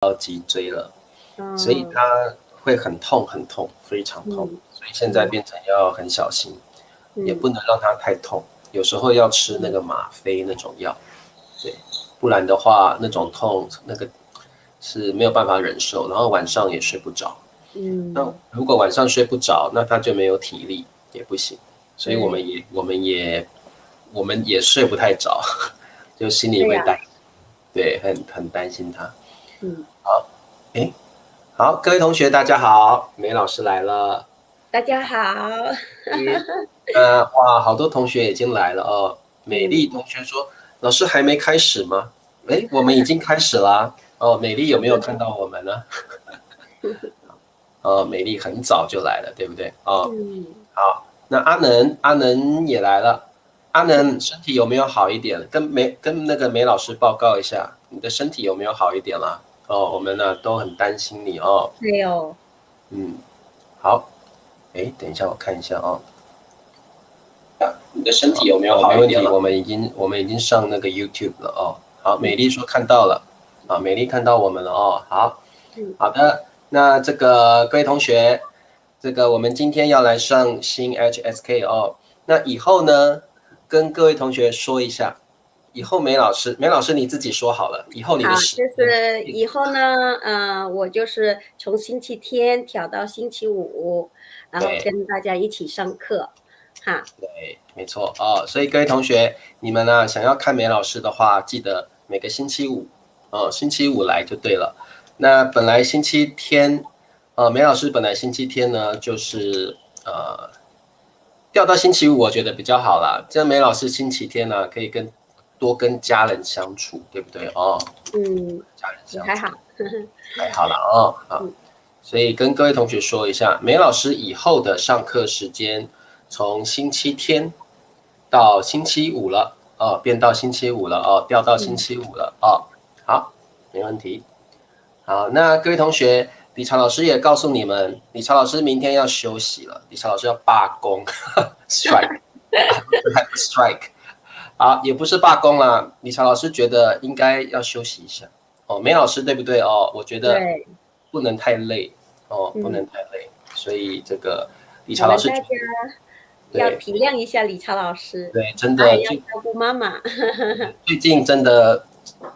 到脊椎了，所以嗯它会很痛很痛，非常痛，所以现在变成要很小心，也不能让它太痛，有时候要吃那个吗啡那种药，对，不然的话那种痛那个是没有办法忍受，然后晚上也睡不着。那如果晚上睡不着，那他就没有体力，也不行。所以我们也睡不太着，就心里对呀，会担，对，很担心他。嗯，好，诶，好，各位同学大家好，梅老师来了。大家好，哇，好多同学已经来了哦。美丽嗯，同学说，老师还没开始吗？诶，我们已经开始啦。哦，美丽有没有看到我们呢？美丽很早就来了，对不对？哦，嗯，好，那阿能也来了。阿能身体有没有好一点？跟那个梅老师报告一下，你的身体有没有好一点啦？哦，我们呢都很担心你哦。对哦，嗯，好，哎，等一下我看一下哦。你的身体有没有好一点了？没问题，我们已经上那个 YouTube 了哦。好，美丽说看到了，啊，美丽看到我们了哦。好，嗯，好的，那这个各位同学，这个我们今天要来上新 HSK 哦。那以后呢，跟各位同学说一下，以后梅老师你自己说好了，以后你好，的时就间，是以后呢，我就是从星期天调到星期五，然后对跟大家一起上课，哈，对，没错哦。所以各位同学，你们呢想要看梅老师的话，记得每个星期五，星期五来就对了。那本来星期天，梅老师本来星期天呢就是呃调到星期五，我觉得比较好啦。这样梅老师星期天呢可以多跟家人相处，对不对哦？嗯，家人相处也还好，还好啦哦，好。嗯所以跟各位同学说一下，梅老师以后的上课时间从星期天到星期五了，变到星期五了哦，调到星嗯，期五了哦。好，没问题。好，那各位同学，理查老师也告诉你们，理查老师明天要休息了，理查老师要罢工，strike 啊，不是 strike 啊，也不是罢工啦。理查老师觉得应该要休息一下哦，梅老师对不对哦？我觉得对，不能太累哦，不能嗯，太累，所以这个理查老我们大家师觉得要对体谅一下理查老师，对，真他还的要照顾妈妈，最近真的，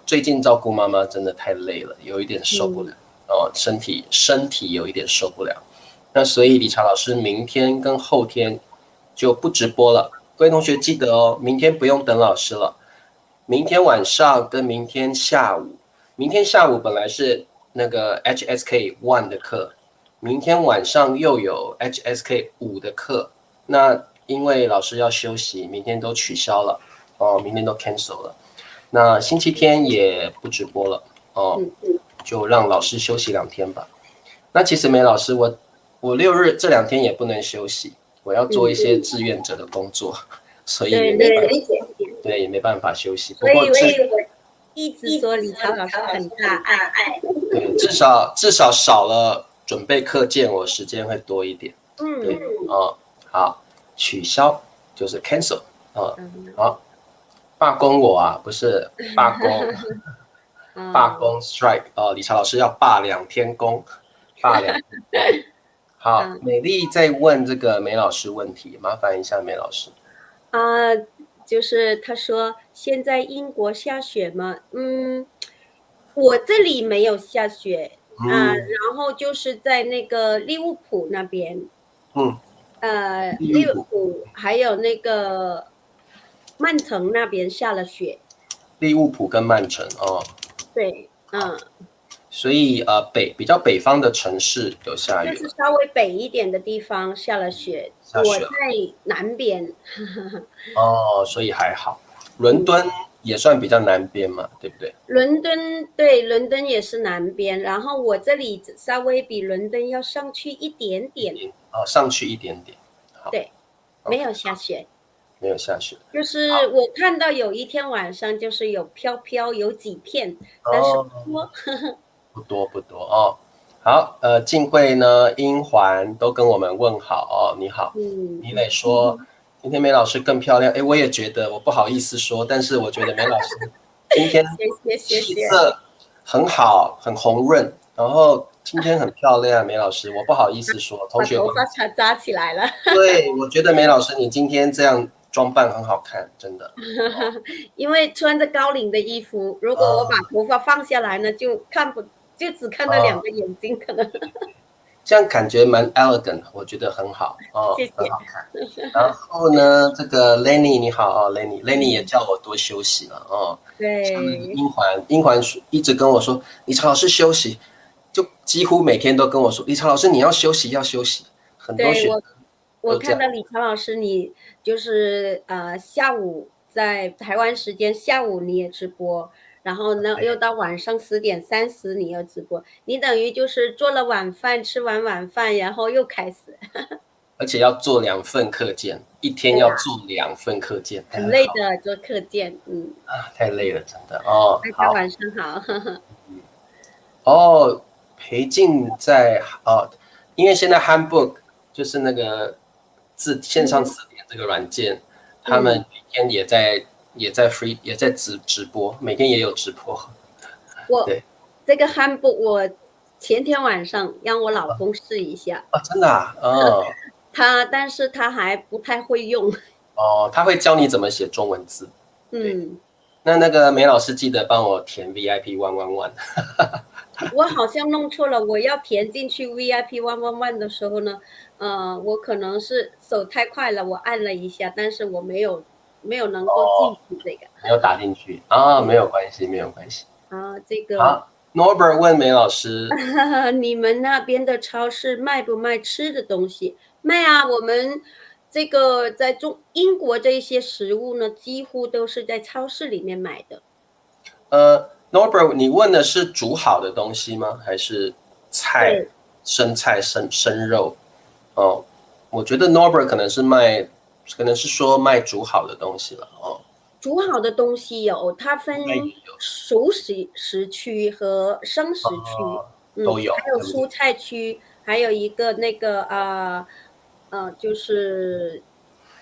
最近照顾妈妈真的太累了，有一点受不了嗯哦，身体有一点受不了。那所以理查老师明天跟后天就不直播了，各位同学记得哦，明天不用等老师了，明天晚上跟明天下午，明天下午本来是那个 HSK One 的课，明天晚上又有 HSK 5的课，那因为老师要休息，明天都取消了。哦，明天都 cancel 了。那星期天也不直播了哦，嗯，就让老师休息2天吧。那其实梅老师，我6日这2天也不能休息，我要做一嗯，些志愿者的工作，所以对，也没办法，理解。对，也没办法休息。不所以我过一直说理查老师很大爱。对，至少少了准备课件，我时间会多一点。对，嗯好，取消就是 cancel 嗯好，罢工我啊，不是罢工。罢嗯工 strike 理查老师要罢2天工，罢2天工。好，嗯美丽在问这个梅老师问题，麻烦一下梅老师。啊，就是他说现在英国下雪吗？我这里没有下雪啊，嗯然后就是在那个利物浦那边，嗯，利物利物浦，浦还有那个曼城那边下了雪。利物浦跟曼城哦，对，所以比较北方的城市有下雨了，就是稍微北一点的地方下了雪，我在下雪了南边。哦，所以还好。伦嗯，敦也算比较南边嘛，对不对？伦敦对，伦敦也是南边，然后我这里稍微比伦敦要上去一点点，上去一点点。好对，没，OK，有下雪。没有下雪。就是我看到有一天晚上就是有飘飘，有几片，但是哦，不多。不多不多哦。好，静慧呢，英环都跟我们问好哦，你好。嗯，倪磊说，今天梅老师更漂亮。哎，我也觉得，我不好意思说，但是我觉得梅老师今天谢谢谢谢。气色很好，很红润，然后今天很漂亮，梅老师，我不好意思说，同把学帮。头发扎起来了。对，我觉得梅老师你今天这样装扮很好看，真的。因为穿着高领的衣服，如果我把啊头发放下来呢，就只看到两啊，个眼睛，可能。这样感觉蛮 elegant，我觉得很好哦，谢谢。很好看。然后呢，这个 Lenny 你好哦，Lenny 也嗯，叫我多休息了哦。像那个对英环一直跟我说，理查老师休息，就几乎每天都跟我说，理查老师你要休息要休息。很多对，学生我都这样。看到李强老师，你就是下午在台湾时间下午你也直播，然后呢又到晚上10:30你又直播，你等于就是做了晚饭，吃完晚饭，然后又开始。而且要做2份课件，一天对呀，要做2份课件，很累好的做课件，啊，太累了，真的哦。大家好晚上好。哦，裴静在哦，因为现在 Handbook 就是那个线上嗯词典这个软件，他们嗯，每天也在直播，每天也有直播。我对这个汉堡我前天晚上让我老公试一下，啊，真的啊，哦但是他还不太会用。哦，他会教你怎么写中文字。对，嗯。那个梅老师记得帮我填 VIP 111。我好像弄错了，我要填进去 VIP 111的时候呢，我可能是手太快了，我按了一下，但是我没有能够进哦，去这个。没有打进去啊，没对有关系，没有关系。这个 好，Norbert 问梅老师，你们那边的超市卖不卖吃的东西？卖啊，我们这个在英国这一些食物呢，几乎都是在超市里面买的。Norbert，你问的是煮好的东西吗？还是菜、对，生菜、生肉？哦，我觉得 Norbert 可能是说卖煮好的东西了。哦，煮好的东西有，它分应该也有熟食区和生食区，哦，都有，还有对不对？蔬菜区，还有一个那个就是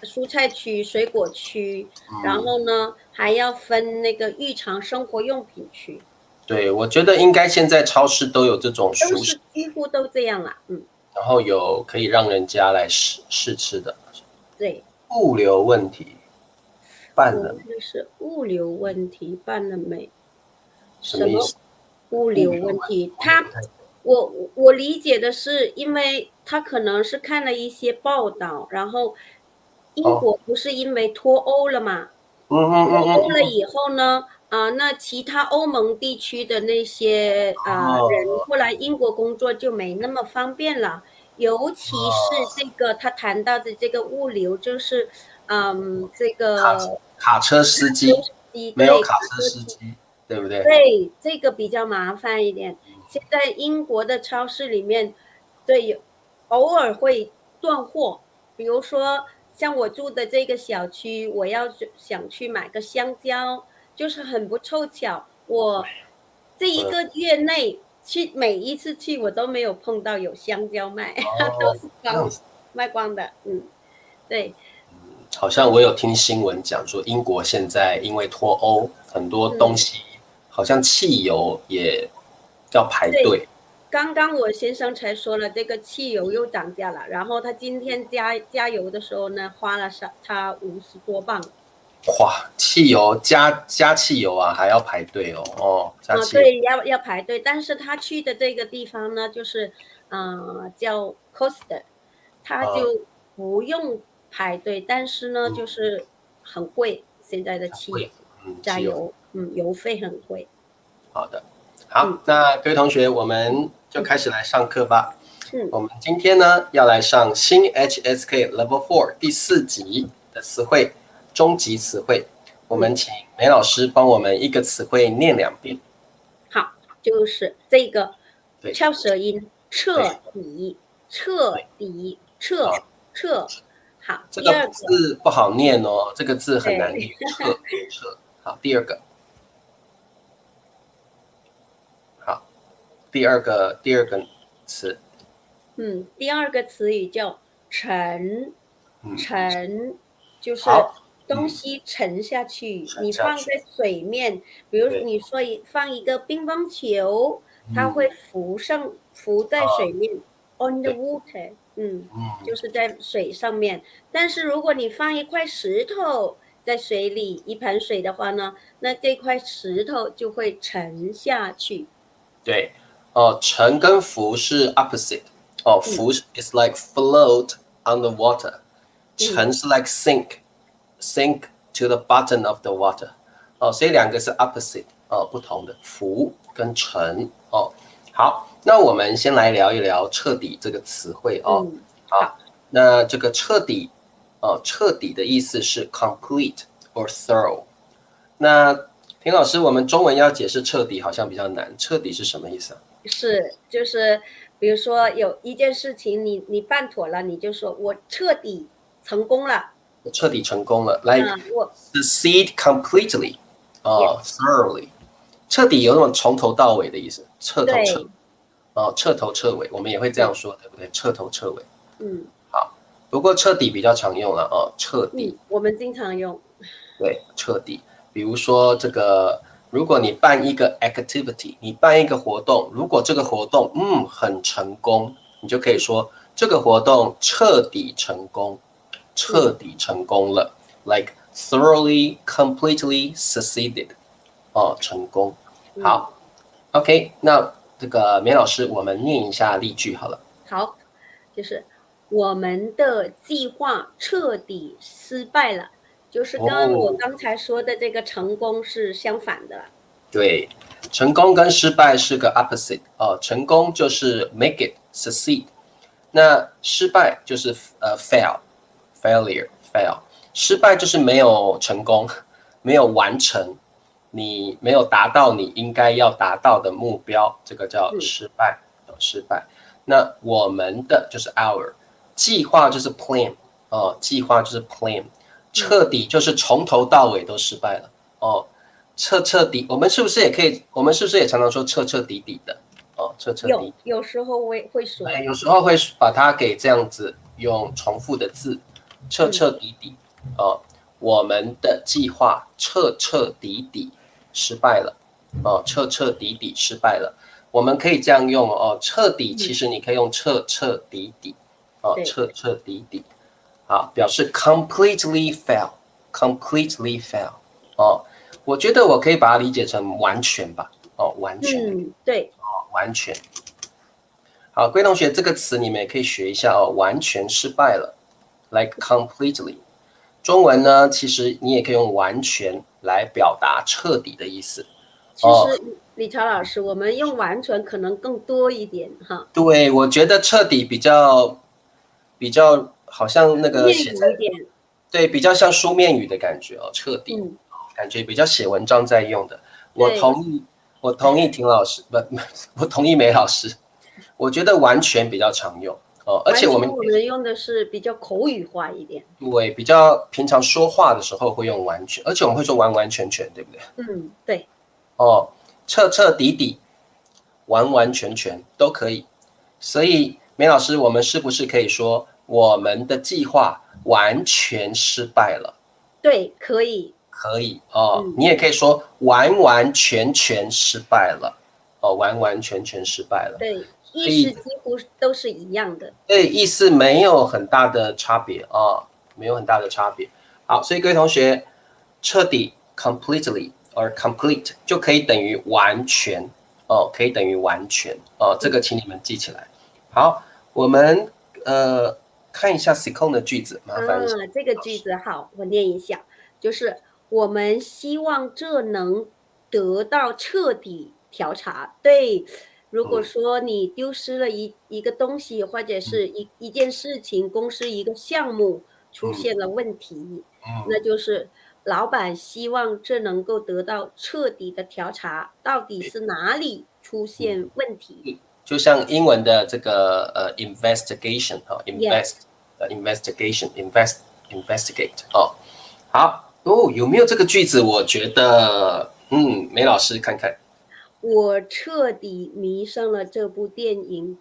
蔬菜区、水果区，然嗯，后呢还要分那个日常生活用品区，对，我觉得应该现在超市都有这种都熟食，是几乎都这样啦。然后有可以让人家来试吃的。对，物流问题办了没？我问的是物流问题办了没？什么什么意思？物流物流问题问题？我没有太懂。我理解的是，因为他可能是看了一些报道，然后英哦，国不是因为脱欧了嘛？嗯嗯脱嗯嗯嗯，欧了以后呢，那其他欧盟地区的那些人哦过来英国工作就没那么方便了，尤其是哦，这个他谈到的这个物流，就是这卡个卡车司机没有对，卡车司机，对不对？对，这个比较麻烦一点。现在英国的超市里面，对，偶尔会断货。比如说，像我住的这个小区，我想去买个香蕉，就是很不凑巧，我这一嗯，个月内每一次去，我都没有碰到有香蕉卖，都哦，是这样子，卖光的。对，好像我有听新闻讲说，英国现在因为脱欧，很多东嗯，西好像汽油也要排对。队。刚刚我先生才说了，这个汽油又涨价了。然后他今天加油的时候呢，花了他50多镑。哇，汽油加汽油啊，还要排队哦。哦，加汽油。对，要排队。但是他去的这个地方呢，就是叫 Costa，他呃，就不用排队，但是呢，嗯，就是很贵，现在的汽油很贵。汽油。加油，邮费很贵。好的，好，嗯那各位同学，我们就开始来上课吧。嗯我们今天呢要来上新 HSK Level 4第4集的词汇，中级词汇。我们嗯，请梅老师帮我们一个词汇念2遍。好，就是这个对翘舌音，对彻底，彻对，底，好，撤。好，这个第二个，字不好念哦，这个字很难对，念，撤。好，第二个，好，第二个词，第二个词语叫沉，嗯，沉就是好，东西沉下去，沉下去，你放在水面，比如对，你说放一个乒乓球，它会浮在啊，水面，on the 对，water，就嗯，是在水上面。但是如果你放一块石头在水里，一盆水的话呢，那这块石头就会沉下去。对，沉跟浮是 opposite，嗯浮是 is like float on the water，嗯沉是 like sink to the bottom of the water，所以两个是 opposite，不同的浮跟沉，好，那我们先来聊一聊彻底这个词汇哦。嗯，好，好，那这个彻底，彻底的意思是 complete or thorough。那田老师，我们中文要解释彻底好像比较难，彻底是什么意思啊？就是比如说有一件事情你办妥了，你就说我彻底成功了。彻底成功了，like 我 succeed completely，也thoroughly，彻底有那种从头到尾的意思，彻头彻，对，彻头彻尾，我们也会这样说，对不对？彻头彻尾。嗯好，不过彻底比较常用了，彻底，我们经常用，对，彻底。比如说这个，如果你办一个 activity，你办一个活动，如果这个活动很成功，你就可以说这个活动彻底成功，彻底成功了，like thoroughly, completely succeeded，成功。嗯，好，OK，那这个梅老师，我们念一下例句好了。好，就是我们的计划彻底失败了，就是跟我哦，刚才说的这个成功是相反的。对，成功跟失败是个 opposite，成功就是 make it succeed，那失败就是fail，失败就是没有成功，没有完成，你没有达到你应该要达到的目标，这个叫嗯失败，失败。那我们的就是 our，计划就是 plan，计划就是 plan，彻底就是从头到尾都失败了，彻底，我们是不是也可以？我们是不是也常常说彻彻底底的？彻彻底。有时候我也会说，对，有时候会把它给这样子用重复的字，彻彻底底。我们的计划彻彻底底失败了。彻彻底底失败了。我们可以这样用彻底其实你可以用彻彻底底。对，彻彻底底。好，表示 completely fail，completely fail。我觉得我可以把它理解成完全吧。完全，对，完全。好，贵同学，这个词你们也可以学一下完全失败了，like completely。中文呢，其实你也可以用完全来表达彻底的意思。其实李超老师，我们用完全可能更多一点哈，对，我觉得彻底比较好像那个面写在，语一点，对，比较像书面语的感觉彻底，嗯，感觉比较写文章在用的。我对。同意，我同意田老师，不，我同意梅老师。我觉得完全比较常用而且完全我们我们用的是比较口语化一点。对比较平常说话的时候会用完全，而且我们会说完完全全，对不对？对，彻彻底底、完完全全都可以。所以梅老师，我们是不是可以说我们的计划完全失败了？对，可以。可以嗯，你也可以说完完全全失败了，完完全全失败了。对，意所以思几乎都是一样的。对意思没有很大的差别没有很大的差别。好，所以各位同学，彻底 completely or complete 就可以等于完全可以等于完全这个请你们记起来。好，我们看一下 second 的句子，麻烦一下。这个句子好，我念一下，就是我们希望这能得到彻底调查。对，如果说你丢失了一个东西，或者是一件事情，公司一个项目出现了问题，那就是老板希望这能够得到彻底的调查，到底是哪里出现问题。就像英文的这个investigation Yeah，investigate 好有没有这个句子？我觉得梅老师看看。我彻底迷上了这部电影。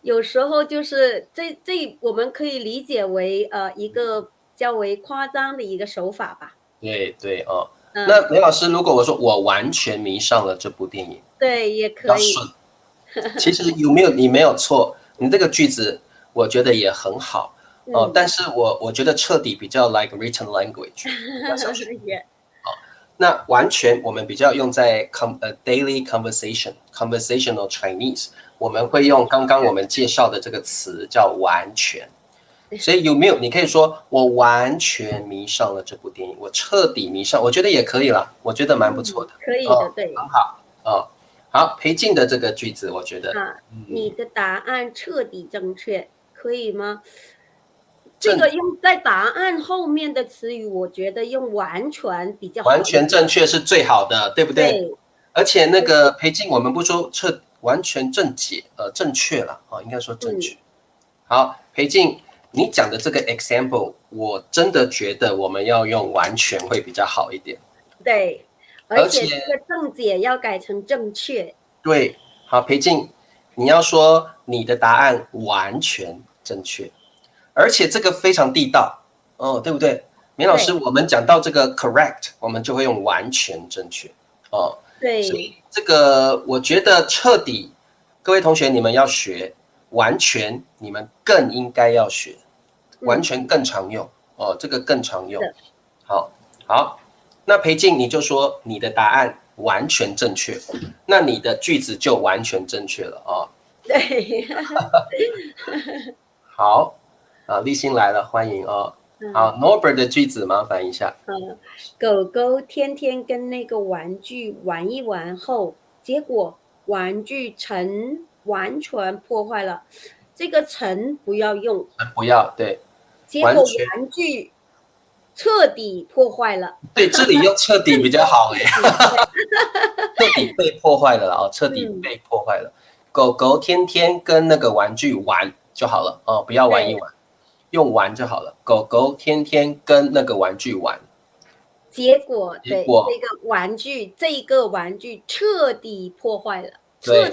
有时候就是这我们可以理解为一个较为夸张的一个手法吧。对对哦。那梅老师，如果我说我完全迷上了这部电影，对，也比较可以。顺。其实你没有错，你这个句子我觉得也很好但是我觉得彻底比较 like written language， 比较像是那完全我们比较用在daily conversational Chinese， 我们会用刚刚我们介绍的这个词叫完全。所以有没有你可以说我完全迷上了这部电影，我彻底迷上，我觉得也可以啦，我觉得蛮不错的。可以的，对，很好好，裴静的这个句子，我觉得你的答案彻底正确，可以吗？这个用在答案后面的词语，我觉得用完全比较好。完全正确是最好的，对不对？对。而且那个裴静，我们不说完全正确了应该说正确。好，裴静，你讲的这个 example， 我真的觉得我们要用完全会比较好一点。对，而且这个正解要改成正确。对，好，裴静，你要说你的答案完全正确。而且这个非常地道对不对？明老师，我们讲到这个 correct， 我们就会用完全正确对，所以这个我觉得彻底，各位同学你们要学完全，你们更应该要学完全更常用这个更常用。好，那裴静你就说你的答案完全正确，那你的句子就完全正确了对，好。立新来了，欢迎好 ，Norbert 的句子麻烦一下。狗狗天天跟那个玩具玩一玩后，结果玩具城完全破坏了。这个城不要用，不要对。结果玩具彻底破坏了。对，这里用彻底比较好彻底被破坏了彻底被破坏了。狗狗天天跟那个玩具玩就好了不要玩一玩。用玩就好了。狗狗天天跟那个玩具玩，结果这个玩具彻底破坏了。对，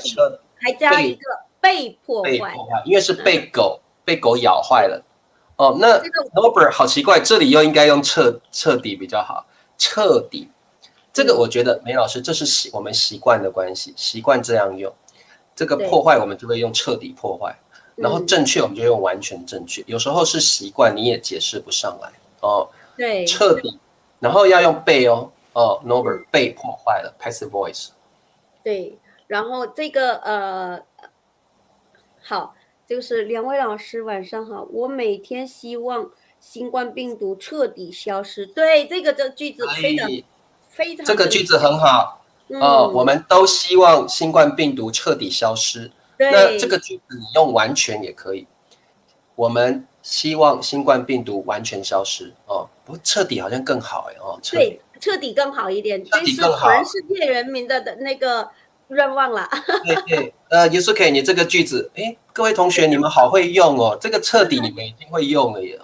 还加一个被破坏，因为是被狗咬坏了。那 Norbert 好奇怪，这里又应该用彻底比较好。彻底，这个我觉得梅老师这是我们习惯的关系，习惯这样用。这个破坏我们就会用彻底破坏。然后正确我们就用完全正确，有时候是习惯你也解释不上来对，彻底，然后要用被Norbert 被破坏了 passive voice。对，然后这个好，就是两位老师晚上好，我每天希望新冠病毒彻底消失。对，这句子非常这个句子很好我们都希望新冠病毒彻底消失。那这个句子你用完全也可以，我们希望新冠病毒完全消失不过彻底好像更好对，彻底更好一点，这是全世界人民的那个愿望啦。对，Yusuke 你这个句子各位同学你们好会用这个彻底你们已经会用了耶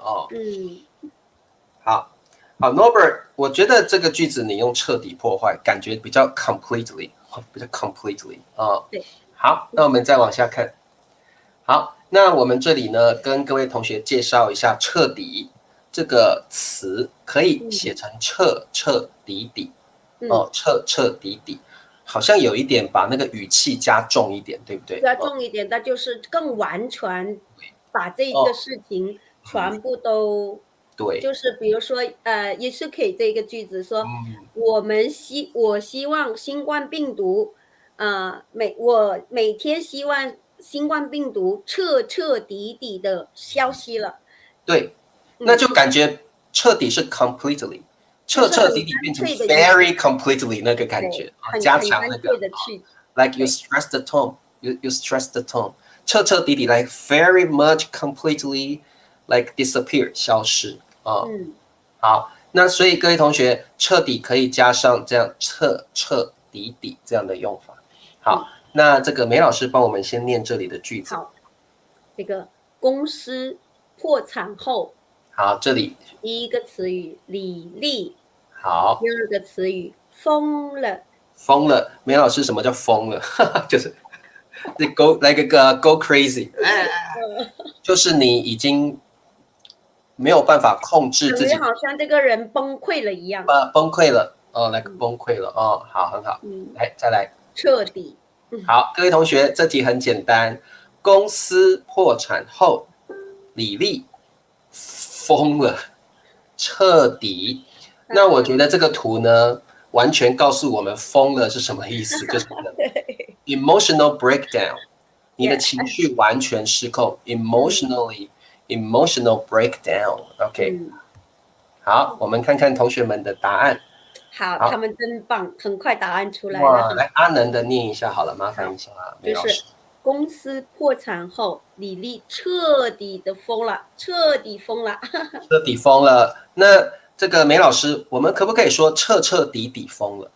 好 Norbert 我觉得这个句子你用彻底破坏感觉比较 completely 对。好，那我们再往下看。好，那我们这里呢，跟各位同学介绍一下"彻底"这个词，可以写成彻底底彻底，好像有一点把那个语气加重一点，对不对？加重一点，那就是更完全把这个事情全部都对，就是比如说也是可以这个句子说，我希望新冠病毒。我每天希望新冠病毒彻底的消失了。对，那就感觉彻底是 completely， 彻底变成 very completely 那个感觉加强那个 like you stress the tone， you stress the tone， 彻底 like very much completely like disappear 消失好，那所以各位同学彻底可以加上这样彻底这样的用法。好，那这个梅老师帮我们先念这里的句子。好，这个公司破产后，好，这里第一个词语李丽，好，第二个词语疯了。疯了，梅老师什么叫疯了？就是go crazy，就是你已经没有办法控制自己，等于好像这个人崩溃了一样。崩溃了哦，来崩溃了哦，好，很好，来再来，彻底。好，各位同学，这题很简单，公司破产后，李丽疯了，彻底。那我觉得这个图呢，完全告诉我们疯了是什么意思，就是emotional breakdown， 你的情绪完全失控，emotional breakdown。OK，好，我们看看同学们的答案。好，他们真棒，很快答案出来了。哇，来阿能的念一下好了，麻烦一下梅老师。就是公司破产后，李丽彻底的疯了，彻底疯了。彻底疯了。那这个梅老师，我们可不可以说彻彻底底疯了？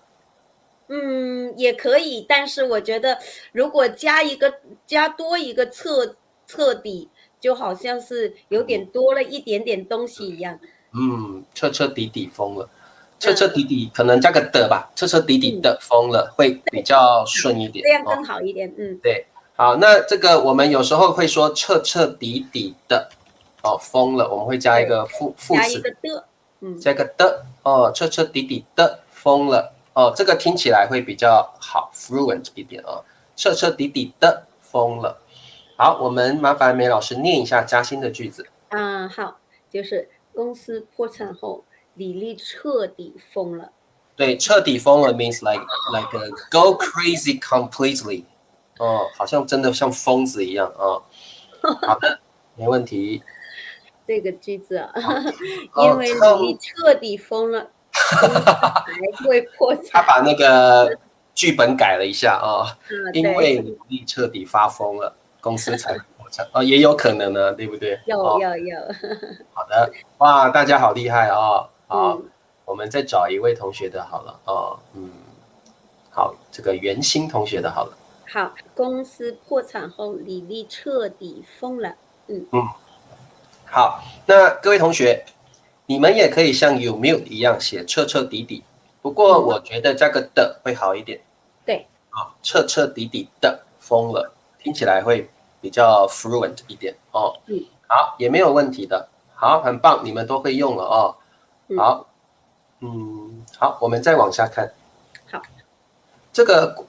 也可以，但是我觉得如果加多一个彻底，就好像是有点多了一点点东西一样。彻彻底底疯了，彻彻底底可能加个的吧，彻彻底底的疯了会比较顺一点，这样更好一点。对，好，那这个我们有时候会说彻彻底底的疯了，我们会加一个副词，加一个的，加个的彻彻底底的疯了这个听起来会比较好 ，fluent 一点彻彻底底的疯了。好，我们麻烦梅老师念一下加薪的句子。好，就是公司破产后，李丽彻底疯了。对，彻底疯了 means like go crazy completely。好像真的像疯子一样好的，没问题。这个句子因为李丽彻底疯了，才会破产。他把那个剧本改了一下因为李丽彻底发疯了，公司才破产也有可能呢，对不对？有。好的，哇，大家好厉害好，我们再找一位同学的好了好，这个袁心同学的好了。好，公司破产后，李丽彻底疯了。好，那各位同学，你们也可以像有没有一样写彻彻底底，不过我觉得加个的会好一点。对，彻彻底底的疯了，听起来会比较 fluent 一点好，也没有问题的。好，很棒，你们都会用了好，好，我们再往下看。好，这个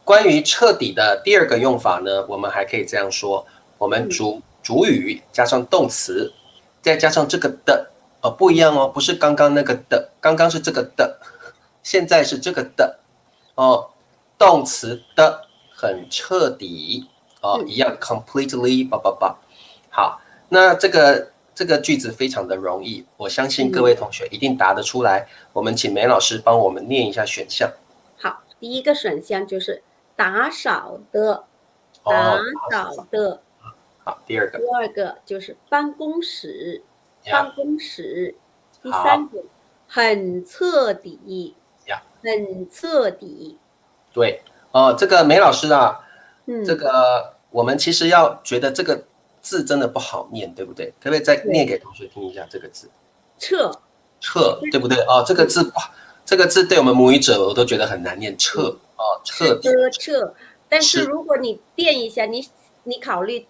关于彻底的第二个用法呢，我们还可以这样说：我们主语加上动词，再加上这个的不一样不是刚刚那个的，刚刚是这个的，现在是这个的动词的很彻底一样 completely 好，那这个句子非常的容易，我相信各位同学一定答得出来。我们请梅老师帮我们念一下选项。好，第一个选项就是打扫的，打扫的。好，第二个就是办公室，办公室。第三个很彻底，很彻底。对这个梅老师这个我们其实要觉得这个字真的不好念，对不对？可不可以再念给同学听一下这个字？彻，对不对这个字这个字对我们母语者我都觉得很难念，彻彻。但是如果你变一下，你考虑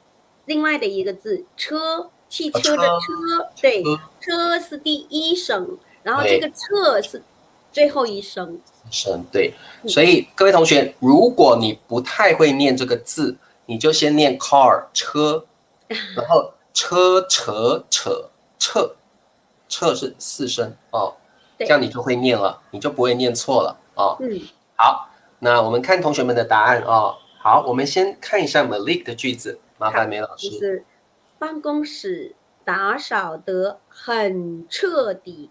另外的一个字，车，汽车的车，对，车是第一声，然后这个彻是最后一声。对，所以各位同学，如果你不太会念这个字，你就先念 car 车，然后车彻是4声这样你就会念了，你就不会念错了好，那我们看同学们的答案好，我们先看一下 Malik 的句子，麻烦梅老师。就是办公室打扫得很彻底。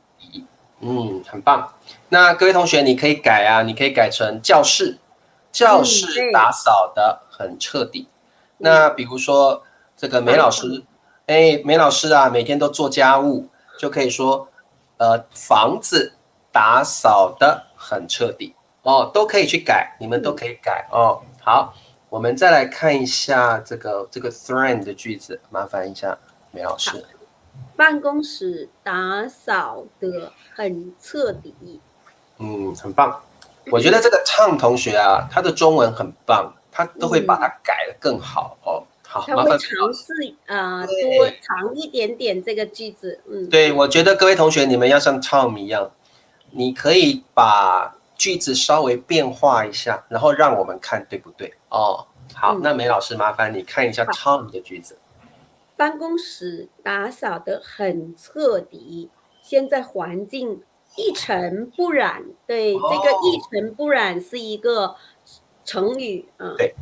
很棒。那各位同学，你可以改你可以改成教室打扫得很彻底。那比如说这个梅老师，梅老师每天都做家务，就可以说房子打扫得很彻底都可以去改，你们都可以改好，我们再来看一下这个 trend 的句子，麻烦一下梅老师。办公室打扫得很彻底。很棒。我觉得这个Tom同学他的中文很棒，他都会把它改得更好好，他会麻烦尝试多对长一点点这个句子，对，我觉得各位同学你们要像 Tom 一样，你可以把句子稍微变化一下，然后让我们看对不对哦。好，那梅老师麻烦你看一下 Tom 的句子。办公室打扫得很彻底，现在环境一尘不染。对，这个一哦，尘不染是一个成语，对，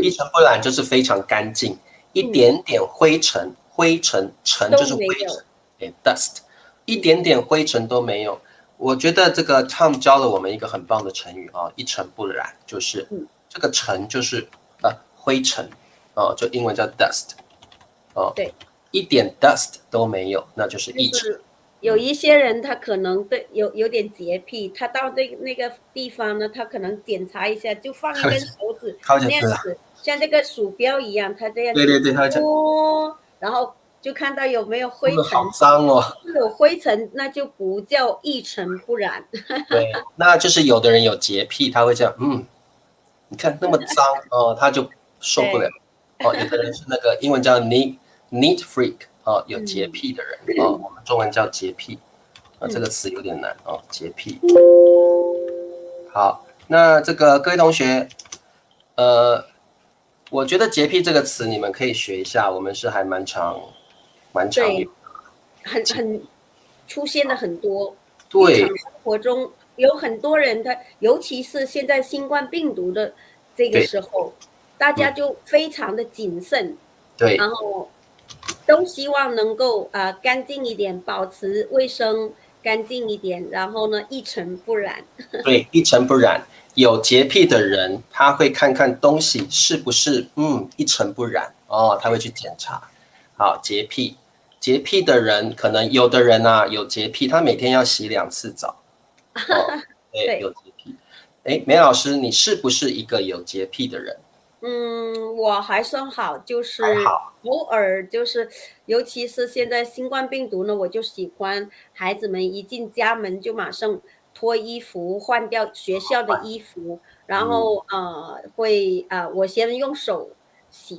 一尘不染就是非常干净，一嗯，点点灰尘，灰尘尘就都是灰没有。尘，对，dust，一点点灰尘都没有。我觉得这个 Tom 教了我们一个很棒的成语啊，一尘不染，就是嗯，这个尘就是灰尘哦，就英文叫 dust 哦，对，一点 dust 都没有，那就是一尘。就是有一些人他可能有点洁癖，他到那个地方呢，他可能检查一下，就放一根手指靠着对啊，那样子，像这个鼠标一样，他这样子对对对，他会讲，摸，然后就看到有没有灰尘。好脏哦。有灰尘，那就不叫一尘不染。对，那就是有的人有洁癖，他会这样，你看那么脏哦，他就受不了对，哦。有的人是那个英文叫 neat freak 哦，有洁嗯，癖的人哦，我们中文叫洁癖啊，这个词有点难哦，洁癖。好，那这个各位同学，我觉得洁癖这个词你们可以学一下，我们是还蛮常有。对，很出现的很多，日常对生活中有很多人他，尤其是现在新冠病毒的这个对，时候，大家就非常的谨慎，对然后都希望能够干净一点，保持卫生干净一点，然后呢一尘不染。对，一尘不染。有洁癖的人，他会看看东西是不是一尘不染哦，他会去检查。好，洁癖的人，可能有的人啊有洁癖，他每天要洗2次澡哦。对，对。有洁癖。哎，梅老师，你是不是一个有洁癖的人？我还算好，就是还好。偶尔就是，尤其是现在新冠病毒呢，我就喜欢孩子们一进家门就马上脱衣服，换掉学校的衣服，然嗯，后我先用手洗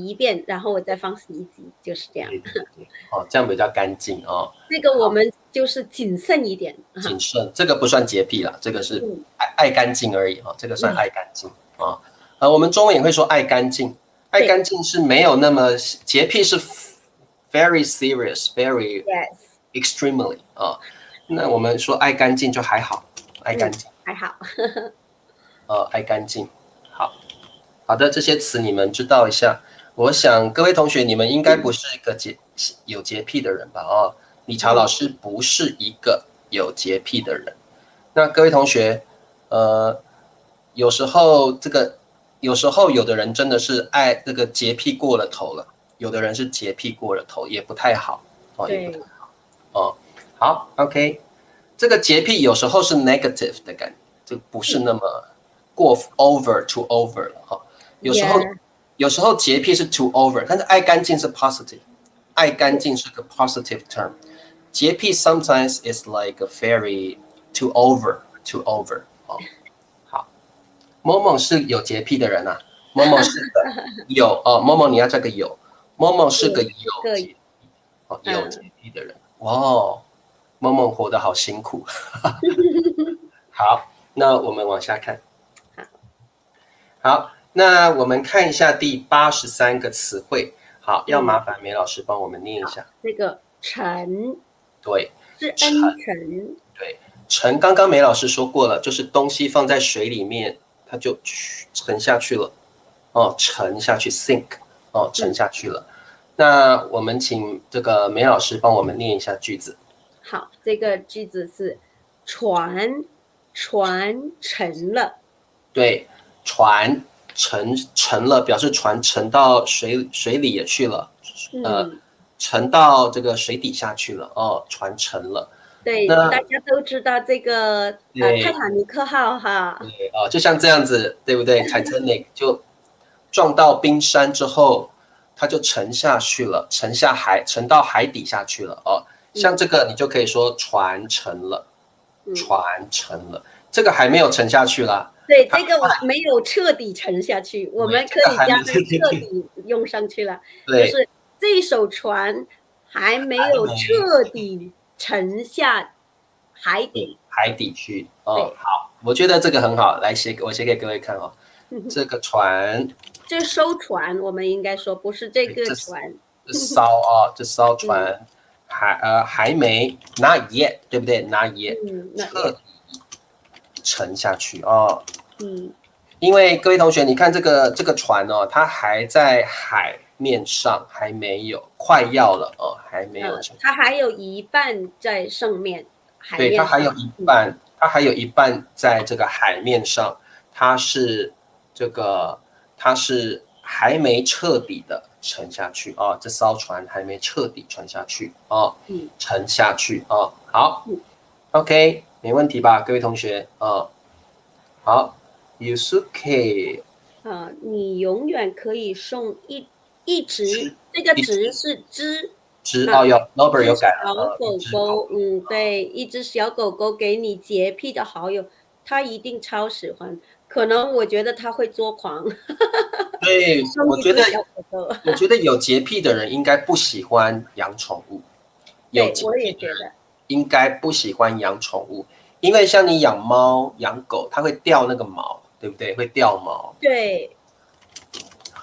一遍，然后我再放洗衣机，就是这样。对对对，哦，这样比较干净哦。这个我们就是谨慎一点哈。谨慎，这个不算洁癖啦，这个是嗯爱干净而已啊，这个算嗯，爱干净啊。我们中文也会说爱干净，爱对干净是没有那么洁癖是 very serious, very ，yes，extremely 啊。那我们说爱干净就还好，爱干净，还好。爱干净。好好的，这些词你们知道一下。我想各位同学，你们应该不是一个有洁癖的人吧？哦，理查老师不是一个有洁癖的人。那各位同学，呃，有时候有的人真的是爱这个洁癖过了头了，有的人是洁癖过了头，也不太好哦，也不太对，哦。好，OK，这个洁癖有时候是 negative 的感觉，就不是那么过 over to over 了哈、有时候 yeah，有时候洁癖是 to over，但是爱干净是 positive，爱干净是个 positive term。洁癖 sometimes is like a very too over 哦。好，某某是有洁癖的人啊，某某是个有哦，某某你要这个有，某某是个有个洁有洁癖的人。哇哦，某某活得好辛苦。好，那我们往下看。好，那我们看一下第83个词汇。好，要麻烦梅老师帮我们念一下。这个沉对，是沉，恩沉，对，沉。刚刚梅老师说过了，就是东西放在水里面，它就沉下去了。哦，沉下去 ，sink，哦，沉下去了。那我们请这个梅老师帮我们念一下句子。好，这个句子是船沉了，对，船沉了，表示船沉到水里也去了，嗯，沉到这个水底下去了。哦，船沉了。对，那大家都知道这个泰对坦尼克号哈，对就像这样子，对不对？Titanic 就撞到冰山之后，它就沉下去了，沉到海底下去了。哦，像这个你就可以说船沉了，船沉了，这个还没有沉下去啦。对，这个我没有彻底沉下去，我们可以加上彻底用上去了，就对，是这艘船还没有彻底沉下海底。海底去哦。对，好，我觉得这个很好，来我写给各位看哦。这个船，这艘船我们应该说不是这个这船。这艘哦，这艘嗯船还没 not yet，对不对？not yet，那也彻底沉下去哦。嗯因为各位同学，你看这个船哦，它还在海面上，还没有，快要了哦，还没有沉。它还有一半在上面海对，它面上。还有一半，它还有一半在这个海面上，它是这个，它是还没彻底的沉下去啊、这艘船还没彻底沉下去啊、嗯沉下去啊、好嗯，OK，没问题吧，各位同学啊、好，Yusuke 你永远可以送一只，这个一只只是只。那只哦，有 一 number 只有改了，小一狗狗，只狗狗，对，一只小狗狗给你洁癖的好友，它一定超喜欢。可能我觉得它会作狂，对，送一只小狗狗。我觉得有洁癖的人应该不喜欢养宠物，有对，洁我癖的人也觉得。应该不喜欢养宠物，因为像你养猫、养狗，它会掉那个毛，对不对？会掉毛，对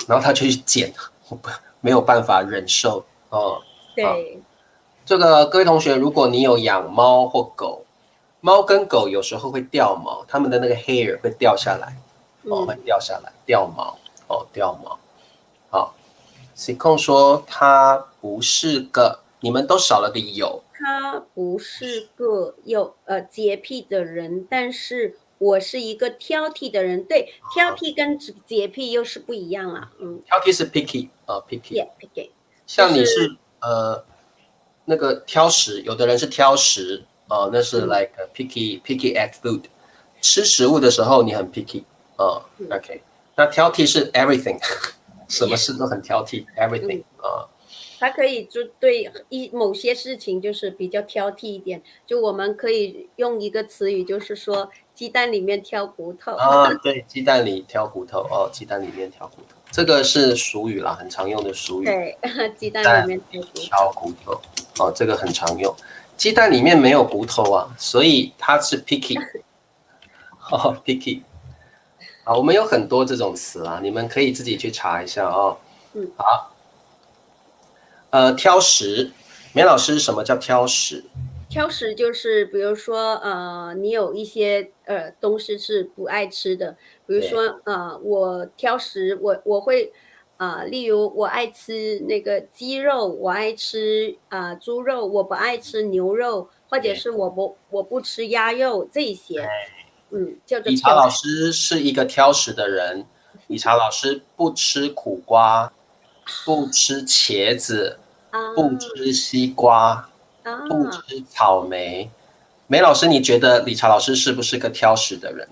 然后它就去捡，没有办法忍受。哦，好，对，这个各位同学，如果你有养猫或狗，猫跟狗有时候会掉毛，它们的那个 hair 会掉下来，哦，会嗯，掉下来，掉毛，哦，掉毛。好 C 控说它不是个，你们都少了个有。他不是个有洁癖的人，但是我是一个挑剔的人。对，挑剔跟洁癖又是不一样了。挑剔是 picky 啊、picky，也 picky，就是像你是那个挑食，有的人是挑食那是 嗯 like picky at food，吃食物的时候你很 picky o 嗯 k 那挑剔是 everything，什么事都很挑剔 everything 嗯，他可以就对某些事情就是比较挑剔一点。就我们可以用一个词语，就是说鸡蛋里面挑骨头。对，鸡蛋里挑骨头哦，鸡蛋里面挑骨头，这个是俗语啦，很常用的俗语。对，鸡蛋里蛋面挑骨头。挑骨头哦，这个很常用。鸡蛋里面没有骨头啊，所以它是 picky 哦，picky。好，我们有很多这种词啊，你们可以自己去查一下哦。嗯。好，挑食，梅老师，什么叫挑食？挑食就是比如说，你有一些东西是不爱吃的，比如对，说，我挑食，我会，例如我爱吃那个鸡肉，我爱吃猪肉，我不爱吃牛肉，或者对，是我不吃鸭肉这些。叫做理查挑食。老师是一个挑食的人，理查老师不吃苦瓜，不吃茄子，不啊吃西瓜，不啊，吃草莓。梅老师，你觉得理查老师是不是个挑食的人？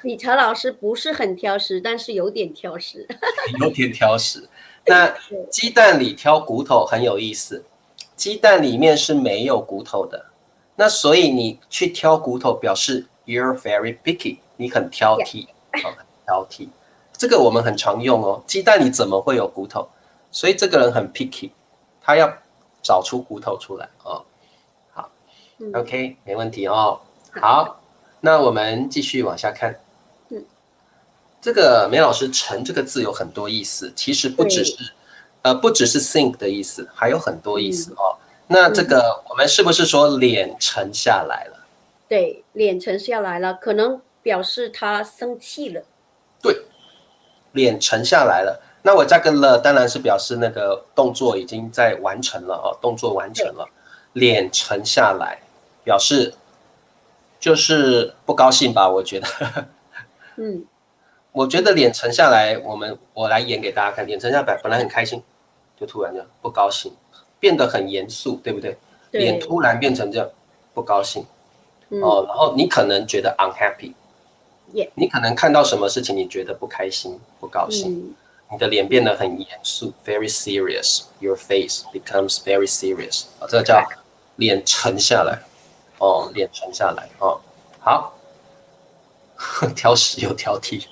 理查老师不是很挑食，但是有点挑食。有点挑食。那对鸡蛋里挑骨头很有意思，鸡蛋里面是没有骨头的，那所以你去挑骨头，表示 you're very picky，你很挑剔，很挑剔。这个我们很常用哦，鸡蛋里怎么会有骨头？所以这个人很 picky，他要找出骨头出来哦。好嗯，，OK，没问题哦。好，那我们继续往下看。嗯，这个梅老师“沉”这个字有很多意思，其实不只对，是不只是 sink 的意思，还有很多意思嗯哦。那这嗯。个我们是不是说脸沉下来了？对，脸沉下来了，可能表示他生气了。对，脸沉下来了。那我加个了，当然是表示那个动作已经在完成了哦，动作完成对，了，脸沉下来，表示就是不高兴吧？我觉得，嗯我觉得脸沉下来，我来演给大家看，脸沉下来本来很开心，就突然这样不高兴，变得很严肃，对不对？脸对，突然变成这样不高兴嗯，哦，然后你可能觉得 unhappy，也，你可能看到什么事情你觉得不开心、不高兴，嗯你的脸变得很严肃，very serious，your face becomes very serious，这个叫脸沉下来哦，脸沉下来哦。好，挑食又挑剔，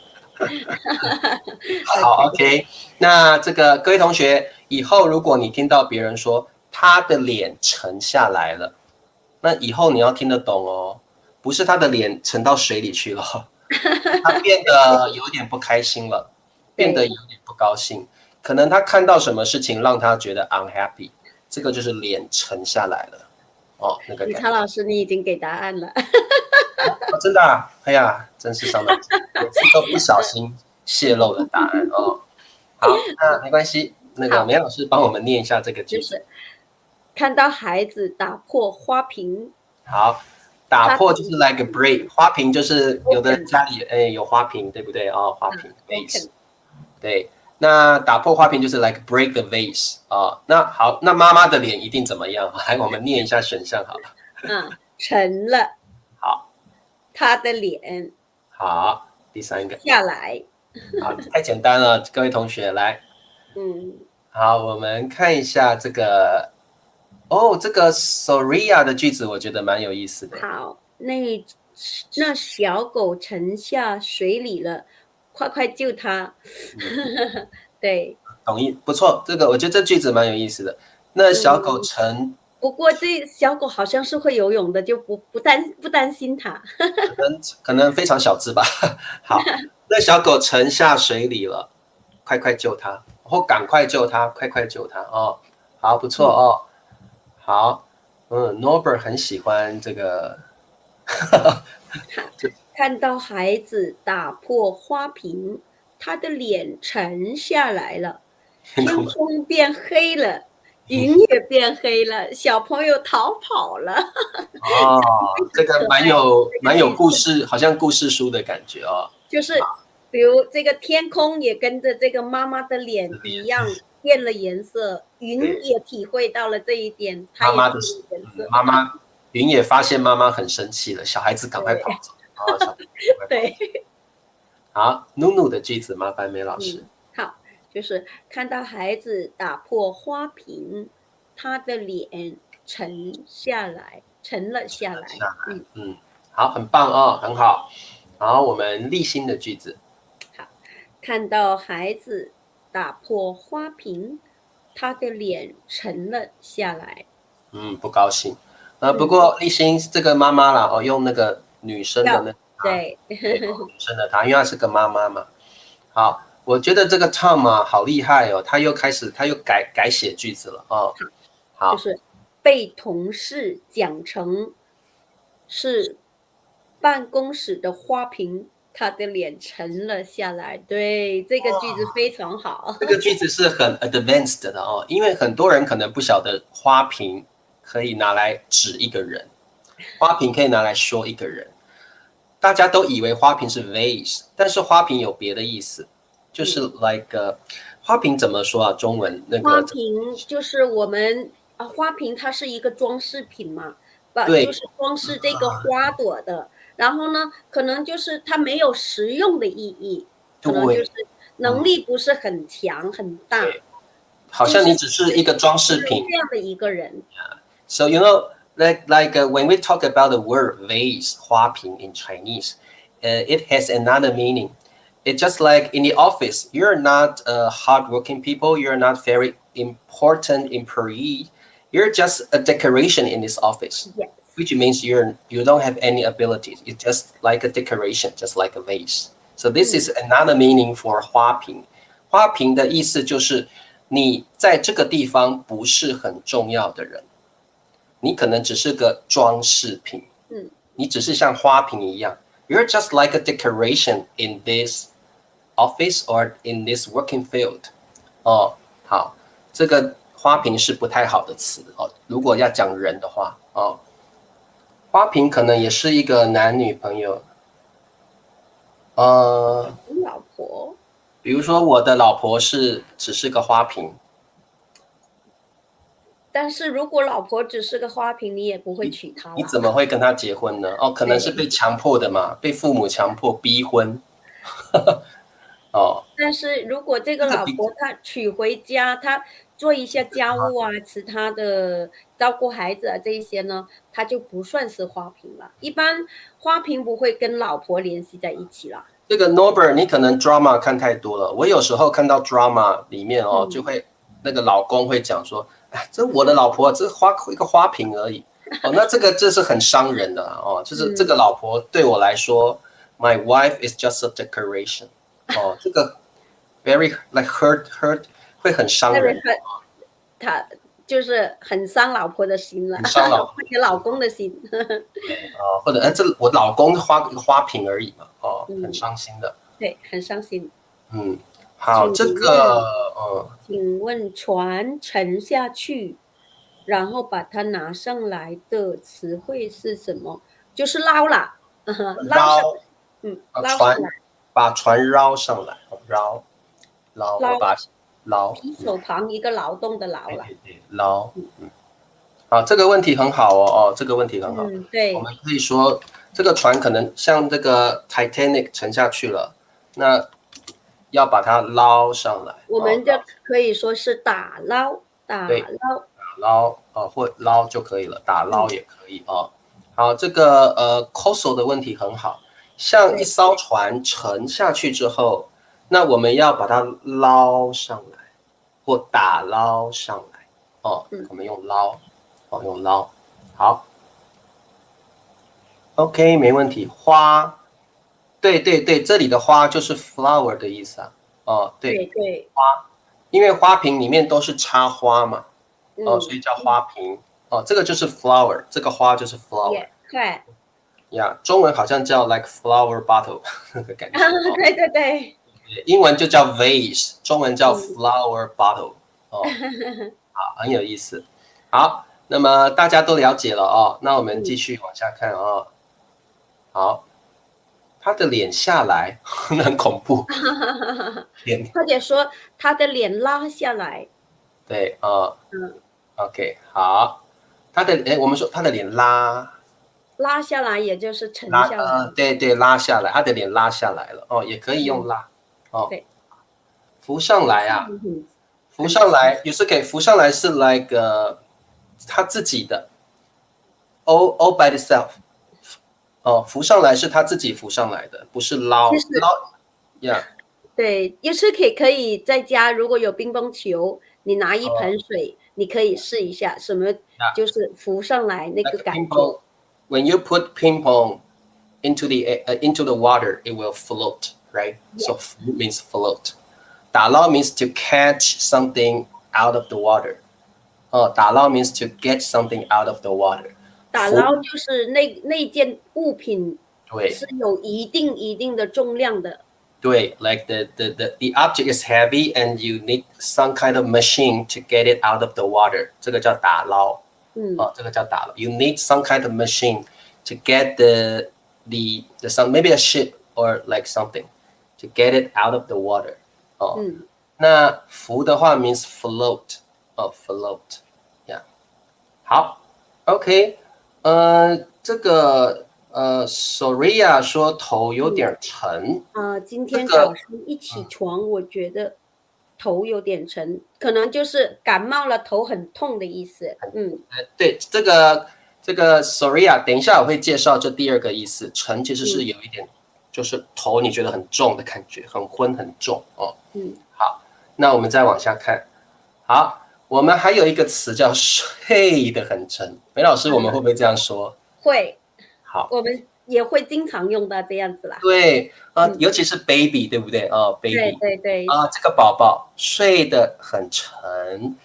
好 OK，，OK。那这个各位同学，以后如果你听到别人说他的脸沉下来了，那以后你要听得懂哦，不是他的脸沉到水里去了，他变得有点不开心了，变得对，有点不高兴，可能他看到什么事情让他觉得 unhappy，这个就是脸沉下来了哦，那个李感觉。超老师，你已经给答案了。哦，真的啊，哎呀，真是上当，每次都不小心泄露了答案哦。好，那没关系，那个好，梅老师帮我们念一下这个句子。就是看到孩子打破花瓶，好，打他的 破就是 like a break，花瓶就是有的人 broken 家里有花瓶，对不对？哦，花啊瓶 vase，broken，对。那打破花瓶就是 like break the vase 啊。那好，那妈妈的脸一定怎么样？来，我们念一下选项好了。沉了，好，他的脸好，第三个，下来，好，太简单了，各位同学来。嗯，好，我们看一下这个哦，这个 Soria 的句子我觉得蛮有意思的。好，那小狗沉下水里了，快快救它！嗯，对，同意，不错，这个我觉得这句子蛮有意思的。那小狗嗯，沉，不过这小狗好像是会游泳的，就不担心它。可能非常小只吧。好，那小狗沉下水里了，快快救它，或赶快救它，快快救它哦。好，不错嗯，哦。好，Norbert 很喜欢这个，看到孩子打破花瓶，他的脸沉下来了，天天空空变黑了，云也变黑了，小朋友逃跑了。哦，这个蛮可爱，这个有蛮有句子故事，好像故事书的感觉哦。就是比如这个天空也跟着这个妈妈的脸一样变了颜色，云对，也体会到了这一点，它妈妈的，也变了颜色。妈妈云也发现妈妈很生气了，小孩子赶快跑对走啊，小孩子赶快跑走。对，好，努努的句子麻烦梅老师。嗯，好，就是看到孩子打破花瓶，他的脸沉了下来。下来，好，很棒哦，很好。好，我们立新的句子，看到孩子打破花瓶，他的脸沉了下来。不高兴。不嗯，过立新这个妈妈啦，哦，用那个女生的那要个她，对，对，女生的她，因为她是个妈妈嘛。好，我觉得这个 Tom 啊，好厉害哦，他又改写句子了哦。好，就是被同事讲成是办公室的花瓶，他的脸沉了下来。对，这个句子非常好。这个句子是很 advanced 的哦，因为很多人可能不晓得花瓶可以拿来指一个人，花瓶可以拿来说一个人。大家都以为花瓶是 vase，但是花瓶有别的意思，就是 嗯，花瓶怎么说啊？中文那花个瓶就是我们花瓶它是一个装饰品嘛，就对是装饰这个花朵的。然后呢，可能就是它没有实用的意义，可能就对，是能力不是很强很大，对，好就是像你只是一个装饰品。这样的一个人。So when we talk about the word vase 花瓶 in Chinese, it has another meaning. It's just like in the office, you're not a hardworking people. You're not very important employee. You're just a decoration in this office, Yes，which means you don't have any abilities. It's just like a decoration, just like a vase. So this 嗯 is another meaning for 花瓶。花瓶的意思就是你在这个地方不是很重要的人，你可能只是个装饰品，嗯，你只是像花瓶一样。You're just like a decoration in this office or in this working field。哦，好，这个花瓶是不太好的词哦。如果要讲人的话，哦，花瓶可能也是一个男女朋友。呃，老婆，比如说我的老婆只是个花瓶，但是如果老婆只是个花瓶，你也不会你娶她啦。你怎么会跟他结婚呢？哦，可能是对，被强迫的嘛，被父母强迫逼婚。哦，但是如果这个这个比老婆她娶回家，她做一下家务啊，其他的照顾孩子啊这一些呢，她就不算是花瓶了。一般花瓶不会跟老婆联系在一起啦。这个 Norbert， 你可能 drama 看太多了。我有时候看到 drama 里面哦，就会那个老公会讲说，哎，这我的老婆，这一个花瓶而已。哦，那这是很伤人的哦，就是这个老婆对我来说，my wife is just a decoration。哦，这个 very like hurt 会很伤人。他就是很伤老婆的心了，很伤老婆，或者老公的心。对或者这我老公一个花瓶而已嘛，很伤心的。对，很伤心。好，这个请问船沉下去，然后把它拿上来的词汇是什么？就是捞了，捞上来，把船捞上来，我把捞，提手旁一个劳动的劳了。对，捞，好，这个问题很好哦，这个问题很好。对，我们可以说这个船可能像这个 Titanic 沉下去了，那要把它捞上来。我们就可以说是打捞，或捞就可以了，打捞也可以哦。好，这个coastal 的问题很好，像一艘船沉下去之后，那我们要把它捞上来，或打捞上来哦。我们用捞，用捞。好 ，OK， 没问题。花，对，这里的花就是 flower 的意思啊。对，花，因为花瓶里面都是插花嘛。所以叫花瓶。这个就是 flower， 这个花就是 flower。中文好像叫 like flower bottle 那个感觉。对。英文就叫 vase， 中文叫 flower bottle。好，很有意思。好，那么大家都了解了哦，那我们继续往下看哦。好，他的脸下来，很恐怖。或者说他的脸拉下来。对OK， 好，我们说他的脸拉下来，也就是沉下来。对，拉下来，他的脸拉下来了也可以用拉对，浮上来啊，浮上来也是可以，浮上来是 like 他自己的 all by itself。浮上来是他自己浮上来的，不是捞对，也是可以在家，如果有乒乓球，你拿一盆水，你可以试一下什么就是浮上来那个感觉。When you put ping pong into the water, it will float, right? So float means float. 打捞 means to catch something out of the water. 打捞 means to get something out of the water. 打捞就是那件物品是有一定的重量的。对 ，like the object is heavy and you need some kind of machine to get it out of the water， 这个叫打捞。这个叫打捞。You need some kind of machine to get the maybe a ship or like something to get it out of the water。那浮的话 means float， float，yeah。好 ，OK， 这个。Soria 说头有点沉。今天早上一起床，我觉得头有点沉，可能就是感冒了，头很痛的意思。对，这个 Soria， 等一下我会介绍这第二个意思，沉其实是有一点，就是头你觉得很重的感觉，很昏很重哦。好，那我们再往下看。好，我们还有一个词叫睡得很沉，梅老师，我们会不会这样说？会。好，我们也会经常用到这样子啦。对尤其是 baby， 对不对？baby， 对这个宝宝睡得很沉。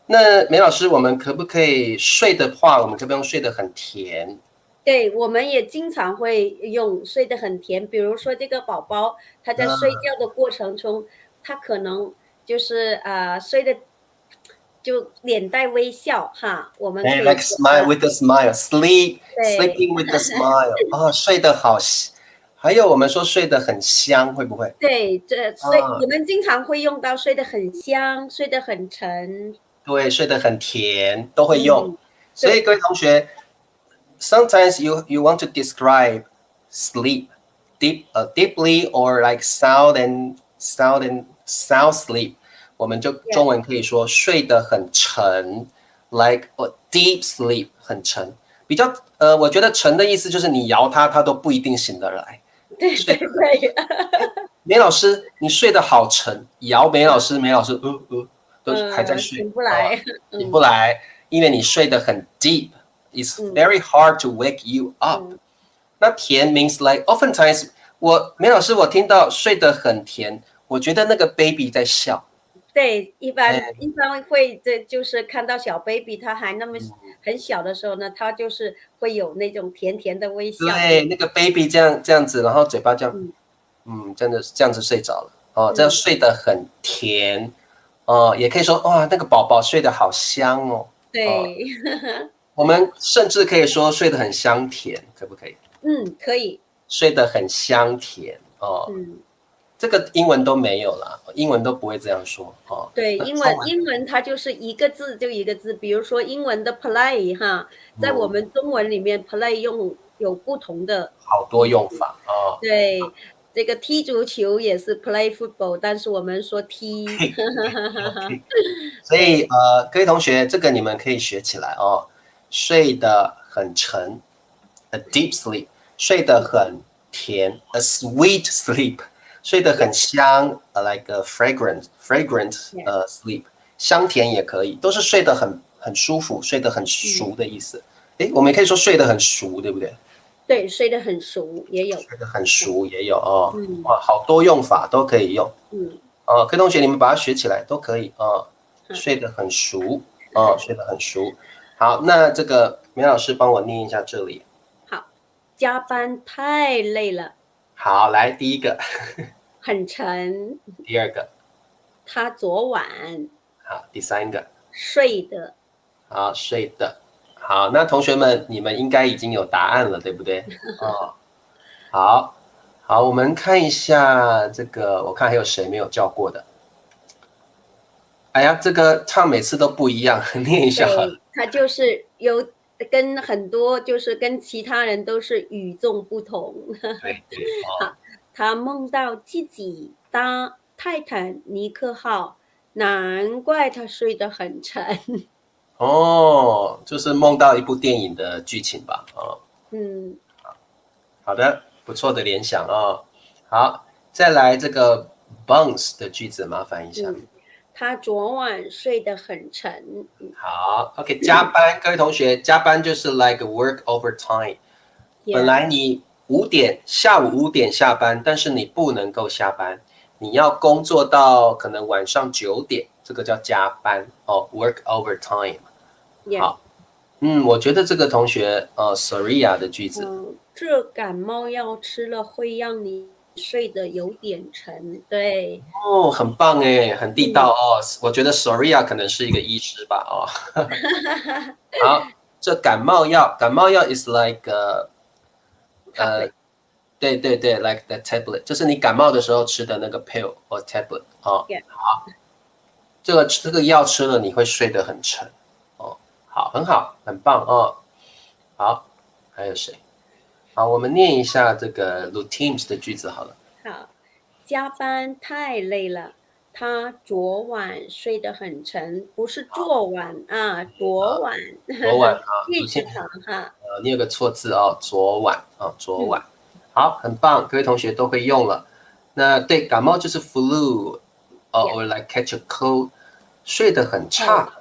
那梅老师，我们可不可以睡的话，我们可不可以用睡得很甜？对，我们也经常会用睡得很甜。比如说这个宝宝他在睡觉的过程中，他可能就是睡得就脸带微笑哈，我们可以 like smile with a smile, sleeping with a smile。睡得好，还有我们说睡得很香，会不会？对，我们经常会用到睡得很香，睡得很沉，对，睡得很甜都会用。所以各位同学 ，sometimes you want to describe sleep deeply or like sound sleep。我们就中文可以说睡得很沉 ，like a deep sleep， 很沉。比较我觉得沉的意思就是你摇它，它都不一定醒得来。对对对，梅老师，你睡得好沉，摇梅老师，梅老师，都还在睡，醒不来，醒不来，因为你睡得很 deep，it's very hard to wake you up。那甜 means like oftentimes，梅老师，我听到睡得很甜，我觉得那个 baby 在笑。对，一般会，这就是看到小 baby 他还那么很小的时候呢，他就是会有那种甜甜的微笑。对，那个 baby 这样子，然后嘴巴这样，真的是这样子睡着了。哦，这样睡得很甜。哦，也可以说哇，那个宝宝睡得好香哦。对，我们甚至可以说睡得很香甜，可不可以？可以。睡得很香甜哦。这个英文都没有啦，英文都不会这样说哦。对，英文它就是一个字就一个字，比如说英文的 play 哈，在我们中文里面 play 有不同的好多用法哦。对，这个踢足球也是 play football，但是我们说踢。所以各位同学，这个你们可以学起来哦。睡得很沉 ，a deep sleep；睡得很甜 ，a sweet sleep；睡得很香，like a fragrant sleep。香甜也可以，都是睡得很舒服，睡得很熟的意思。我们也可以说睡得很熟，对不对？对，睡得很熟也有。睡得很熟也有哦。哇，好多用法都可以用。各位同学，你们把它学起来都可以啊。睡得很熟睡得很熟。好，那这个梅老师帮我念一下这里。好，加班太累了。好，来第一个。很沉。第二个。他昨晚。好，第三个。睡的。好，睡的。好，那同学们，你们应该已经有答案了，对不对？好，我们看一下这个，我看还有谁没有叫过的。哎呀，这个唱每次都不一样，念一下好了。对，他就是跟很多就是跟其他人都是与众不同。对好，他梦到自己搭泰坦尼克号，难怪他睡得很沉。就是梦到一部电影的剧情吧。好的，不错的联想哦。好，再来这个 bounce 的句子，麻烦一下。他昨晚睡得很沉。好 ，OK， 加班，各位同学，加班就是 like work overtime。本来你下午5点下班，但是你不能够下班，你要工作到可能晚上9点，这个叫加班哦，work overtime。好，我觉得这个同学Soria 的句子，这感冒药吃了会让你睡得有点沉，对。很棒哎，很地道哦。我觉得 Soria 可能是一个医师吧哦。好，这感冒药 is like 对对对 ，like the tablet， 就是你感冒的时候吃的那个 pill or tablet 哦。好，这个药吃了你会睡得很沉哦。好，很好，很棒哦。好，还有谁？好，我们念一下这个 routines 的句子好了。好，加班太累了，他昨晚睡得很沉，不是昨晚啊，昨晚。昨晚啊，日常哈。你有个错字哦，昨晚啊，昨晚。好，很棒，各位同学都会用了。那对，感冒就是 flu， or like catch a cold， 睡得很差。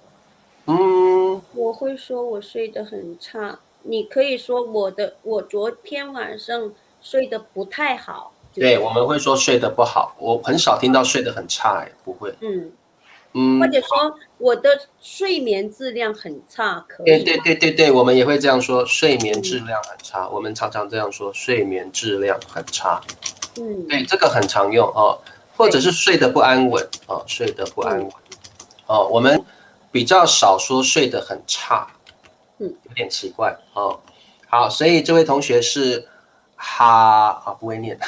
我会说我睡得很差，你可以说我昨天晚上睡得不太好。对，我们会说睡得不好，我很少听到睡得很差，不会。或者说我的睡眠质量很差，可以。对，我们也会这样说，睡眠质量很差。我们常常这样说，睡眠质量很差。对，这个很常用哦，或者是睡得不安稳哦，睡得不安稳哦。我们比较少说睡得很差，有点奇怪哦。好，所以这位同学是不会念。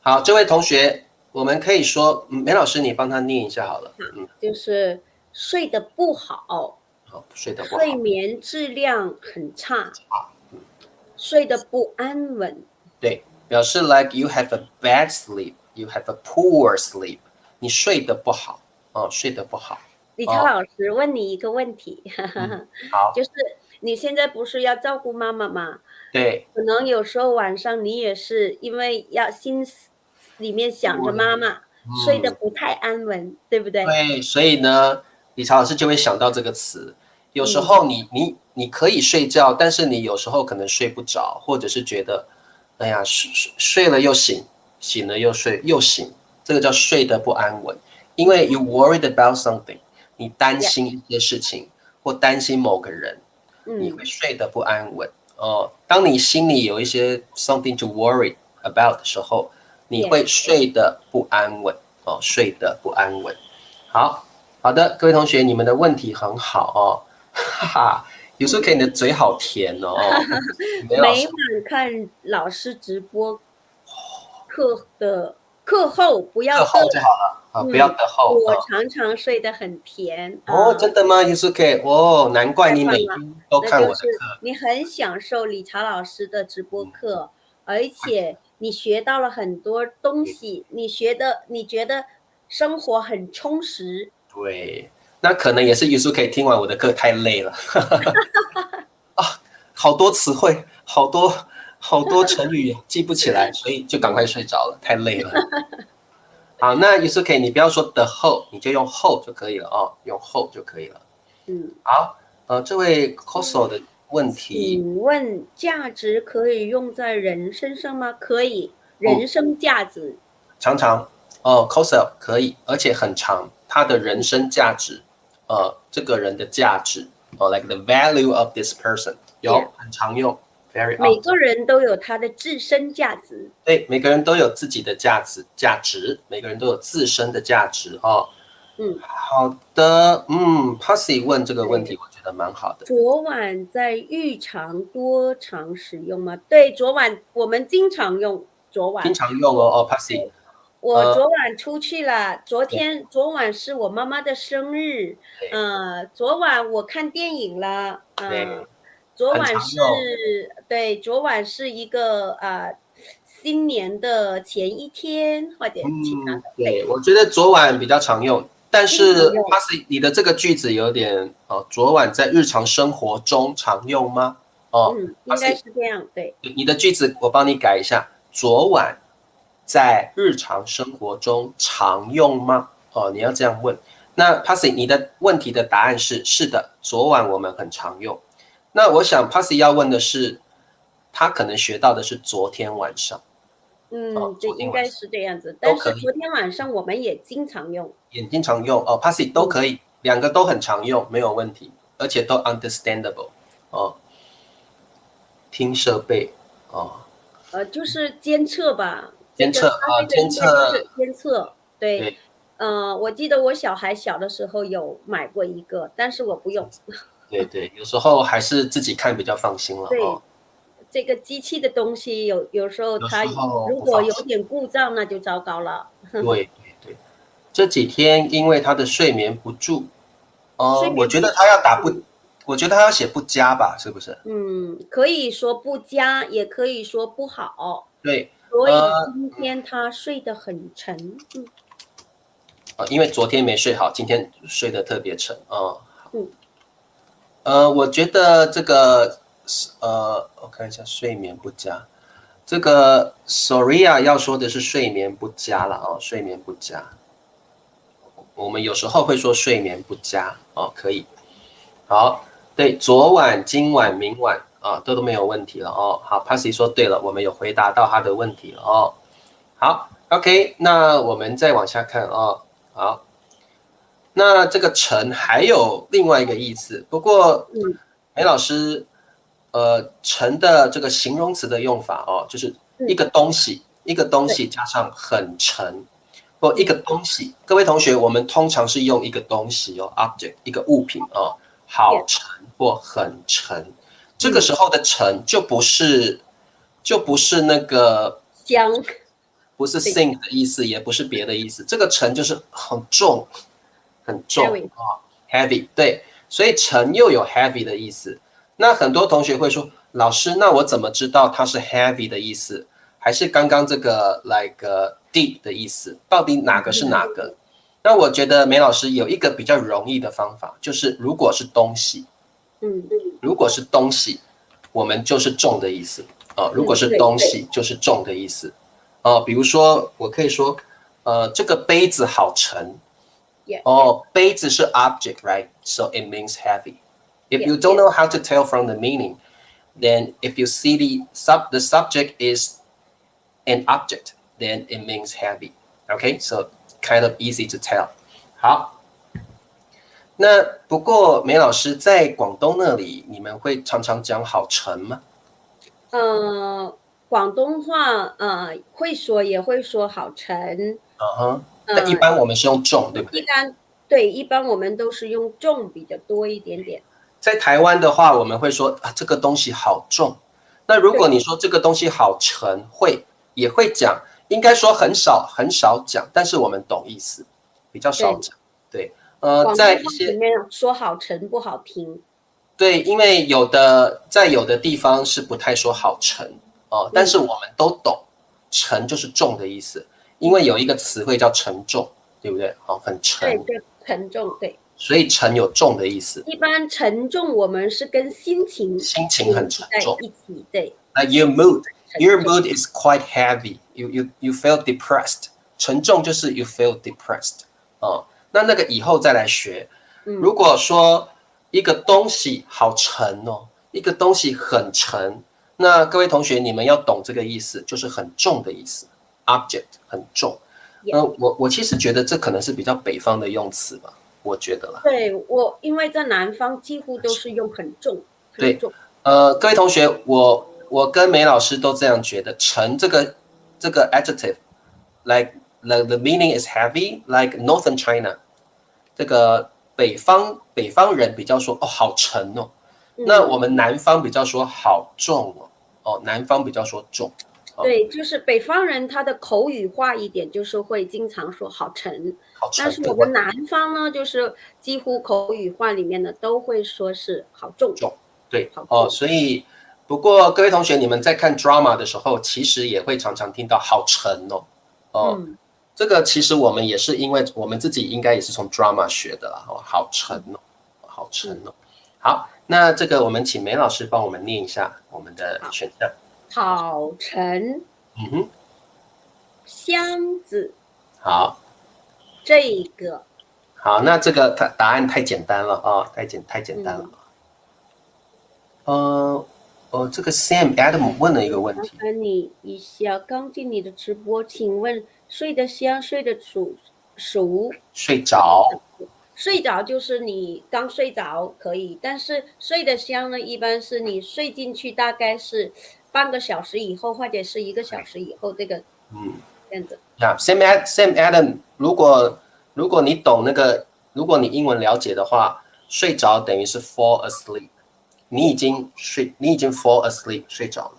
好，这位同学，我们可以说，梅老师你帮他念一下好了。就是睡得不好，睡得不好，睡眠质量很差，睡得不安稳。对，表示 like you have a bad sleep, you have a poor sleep， 你睡得不好睡得不好。李超老师问你一个问题，好，就是你现在不是要照顾妈妈吗？对，可能有时候晚上你也是因为要心思里面想着妈妈，睡得嗯，不太安稳，对不对？对，所以呢，理查老师就会想到这个词。有时嗯，候你可以睡觉，但是你有时候可能睡不着，或者是觉得，哎呀，睡了又醒，醒了又睡，又醒，这个叫睡得不安稳。因为 you worried about something，你担呀，心一些事情，或担心某个人，你会嗯，睡得不安稳。哦，当你心里有一些 something to worry about 的时候，你呀，会睡得不安稳。哦，睡得不安稳。好好的，各位同学，你们的问题很好哦，哈哈，有时候看你的嘴好甜哦，梅老师每晚看老师直播课后不要的，课后就好了啊，不要嗯，得后啊。我常常睡得很甜哦，啊。真的吗？Yusuke，哦，难怪你每太棒了，天都那就是看我的课。你很享受理查老师的直播课，而且你学到了很多东西，你觉得生活很充实。对，那可能也是 Yusuke 听完我的课太累了啊，好多词汇，好多成语记不起来，所以就赶快嗯，睡着了，太累了。好，那 Yusuke 你不要说的后，你就用后就可以了哦，用后就可以了。嗯，好，这位 Coso 的问题，请问价值可以用在人身上吗？可以，嗯，人生价值。常常Coso 可以，而且很长，他的人嗯生价值，这个人的价值，like the value of this person，，yeah，很常用，very 每 often。个人都有他的自身价值。对，每个人都有自己的价值，每个人都有自身的价值哦。嗯，好的，Pussy 问这个问题，对。我觉得蛮好的，昨晚在浴场多常使用吗？对，昨晚我们经常用昨经晚。常用哦，Pussy，我呃，昨晚出去了，对昨晚是我妈妈的生日，对昨晚我看电影了，对，昨很晚是常用。对，昨晚是一个新年的前一天或者其他的，对，对，我觉得昨晚比较常用，但经常是 用，Pussy 你的这个句子有点昨晚在日常生活中常用吗？哦应该，Pussy，是这样，对，你的句子我帮你改一下，昨晚在日常生活中常用吗？哦，你要这样问。那 Pussy，你的问题的答案是是的，昨晚我们很常用。那我想 Pussy 要问的是，他可能学到的是昨天晚上，对，昨天晚上应该是这样子。都可以。但是昨天晚上我们也经常用，也经常用哦，Passy 都嗯，可以，两个都很常用，没有问题，而且都 understandable 哦。听设备哦，就是监测吧，它这个监应该就是测，监测，对。对我记得我小孩小的时候有买过一个，但是我不用。对对，有时候还是自己看比较放心了哦，对，这个机器的东西有时候有时它候如果不放心。有点故障，那就糟糕了。对对对，这几天因为他的睡眠不足，我觉得睡眠不足，他要打不，我觉得他要写不佳吧，是不是？可以说不佳，也可以说不好，对，所以呃今天他睡得很沉。因为昨天没睡好，今天睡得特别沉啊。嗯，我觉得这个我看一下睡眠不佳，这个 Soria 要说的是睡眠不佳了哦，睡眠不佳。我们有时候会说睡眠不佳哦，可以。好，对，昨晚、今晚、明晚啊，都没有问题了哦。好，Passy 说对了，我们有回答到他的问题了哦。好，OK，那我们再往下看哦。好，那这个“沉”还有另外一个意思，不过嗯，梅老师，“沉”的这个形容词的用法哦，就是一嗯，个东西，一个东对，西加上很沉，或一嗯，个东西。各位同学，我们通常是用一个东西哦，object，一个物品哦，好 yeah，沉或很沉。这个嗯，时候的“沉”就不是那个香，不是 对 sink 的意思，也不是别的意思，这个沉就是很重，很重，Harry，啊，heavy。对，所以沉又有 heavy 的意思。那很多同学会说，老师，那我怎么知道它是 heavy 的意思，还是刚刚这个 like deep 的意思？到底哪个是哪个？那我觉得梅老师有一个比较容易的方法，就是如果是东西，如果是东西，我们就是重的意思如果是东西，就是重的意思比如说我可以说这个杯子好沉杯子是 object, right? So it means heavy. If you don't know how to tell from the meaning, then if you see the subject is an object, then it means heavy. Okay, so kind of easy to tell. 好，那不过梅老师在广东那里，你们会常常讲好沉吗？广东话会说也会说好沉。但一般我们是用重，对不对？一般我们都是用重比较多一点点。在台湾的话，我们会说这个东西好重。那如果你说这个东西好沉，也会讲，应该说很少讲，但是我们懂意思，比较少讲。对，在一些里面说好沉不好听。对，因为在有的地方是不太说好沉但是我们都懂，沉就是重的意思，因为有一个词汇叫沉重，对不对？很沉。对，沉重，对。所以沉有重的意思。一般沉重我们是跟心情很沉重在一起，对。Like your mood is quite heavy. You feel depressed. 沉重就是 you feel depressed. 那个以后再来学。如果说一个东西好沉一个东西很沉，那各位同学你们要懂这个意思，就是很重的意思。Object 很重。我其实觉得这可能是比较北方的用词吧。我觉得啦，对，因为在南方几乎都是用很重，对，各位同学，我跟梅老师都这样觉得，沉这个 adjective，like the meaning is heavy, like Northern China， 这个北方人比较说好沉那我们南方比较说好重南方比较说重。对，就是北方人他的口语化一点，就是会经常说好沉，但是我们南方呢，就是几乎口语化里面的都会说是好重。对所以不过各位同学，你们在看 drama 的时候，其实也会常常听到好沉这个其实我们也是因为我们自己应该也是从 drama 学的啦好沉好沉好，那这个我们请梅老师帮我们念一下我们的选项。好沉，箱子，好，这个，好，那这个答案太简单了太简单了。这个 Sam Adam 问了一个问题，麻烦你一下，刚进你的直播，请问睡得香，睡得熟，睡着。睡着就是你刚睡着可以，但是睡得香呢，一般是你睡进去大概是半个小时以后，或者是1个小时以后，这个这样子。Sam Adam， 如果你懂那个，如果你英文了解的话，睡着等于是 fall asleep， 你已经 fall asleep 睡着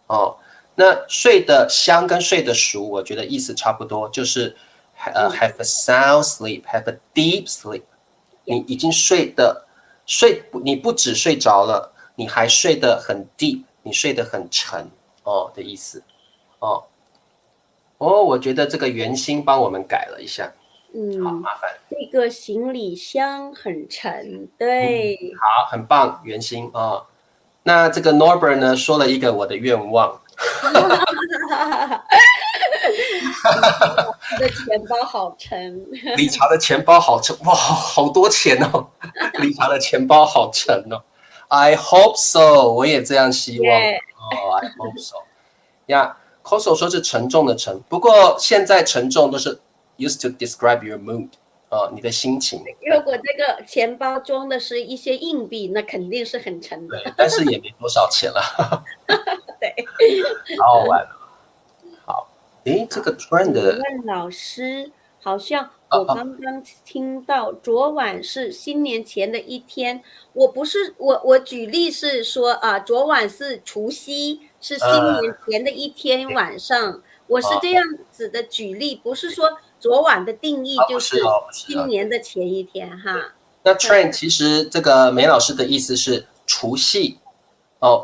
了那睡得香跟睡得熟，我觉得意思差不多，就是have a sound sleep, have a deep sleep。你已经你不只睡着了，你还睡得很 deep， 你睡得很沉的意思我觉得这个圆心帮我们改了一下。好，麻烦。这个行李箱很沉，对。好，很棒，圆心那这个 Norbert 呢说了一个我的愿望。我的钱包好沉。理查的钱包好沉，哇，好多钱理查的钱包好沉I hope so， 我也这样希望。I hope so。Coso 说是沉重的沉，不过现在沉重都是 used to describe your mood， 你的心情。如果这个钱包装的是一些硬币，那肯定是很沉的。对，但是也没多少钱了。对，好好玩好，这个 trend 问老师，好像我刚刚听到昨晚是新年前的一天，我举例是说昨晚是除夕，是新年前的一天晚上，我是这样子的举例，不是说昨晚的定义就是新年的前一天哈。那 trend 其实这个梅老师的意思是除夕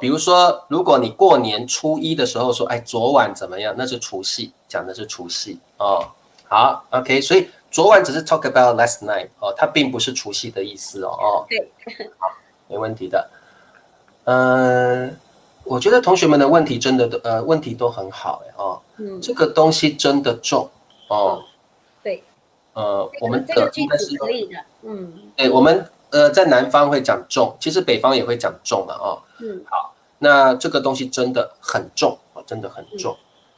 比如说如果你过年初一的时候说昨晚怎么样，那是除夕，讲的是除夕好 OK， 所以昨晚只是 talk about last night 它并不是除夕的意思对。没问题的。我觉得同学们的问题真的问题都很好哦。这个东西真的重哦。对。我们这个句应该是子可以的。对，我们在南方会讲重，其实北方也会讲重的哦。好，那这个东西真的很重真的很重。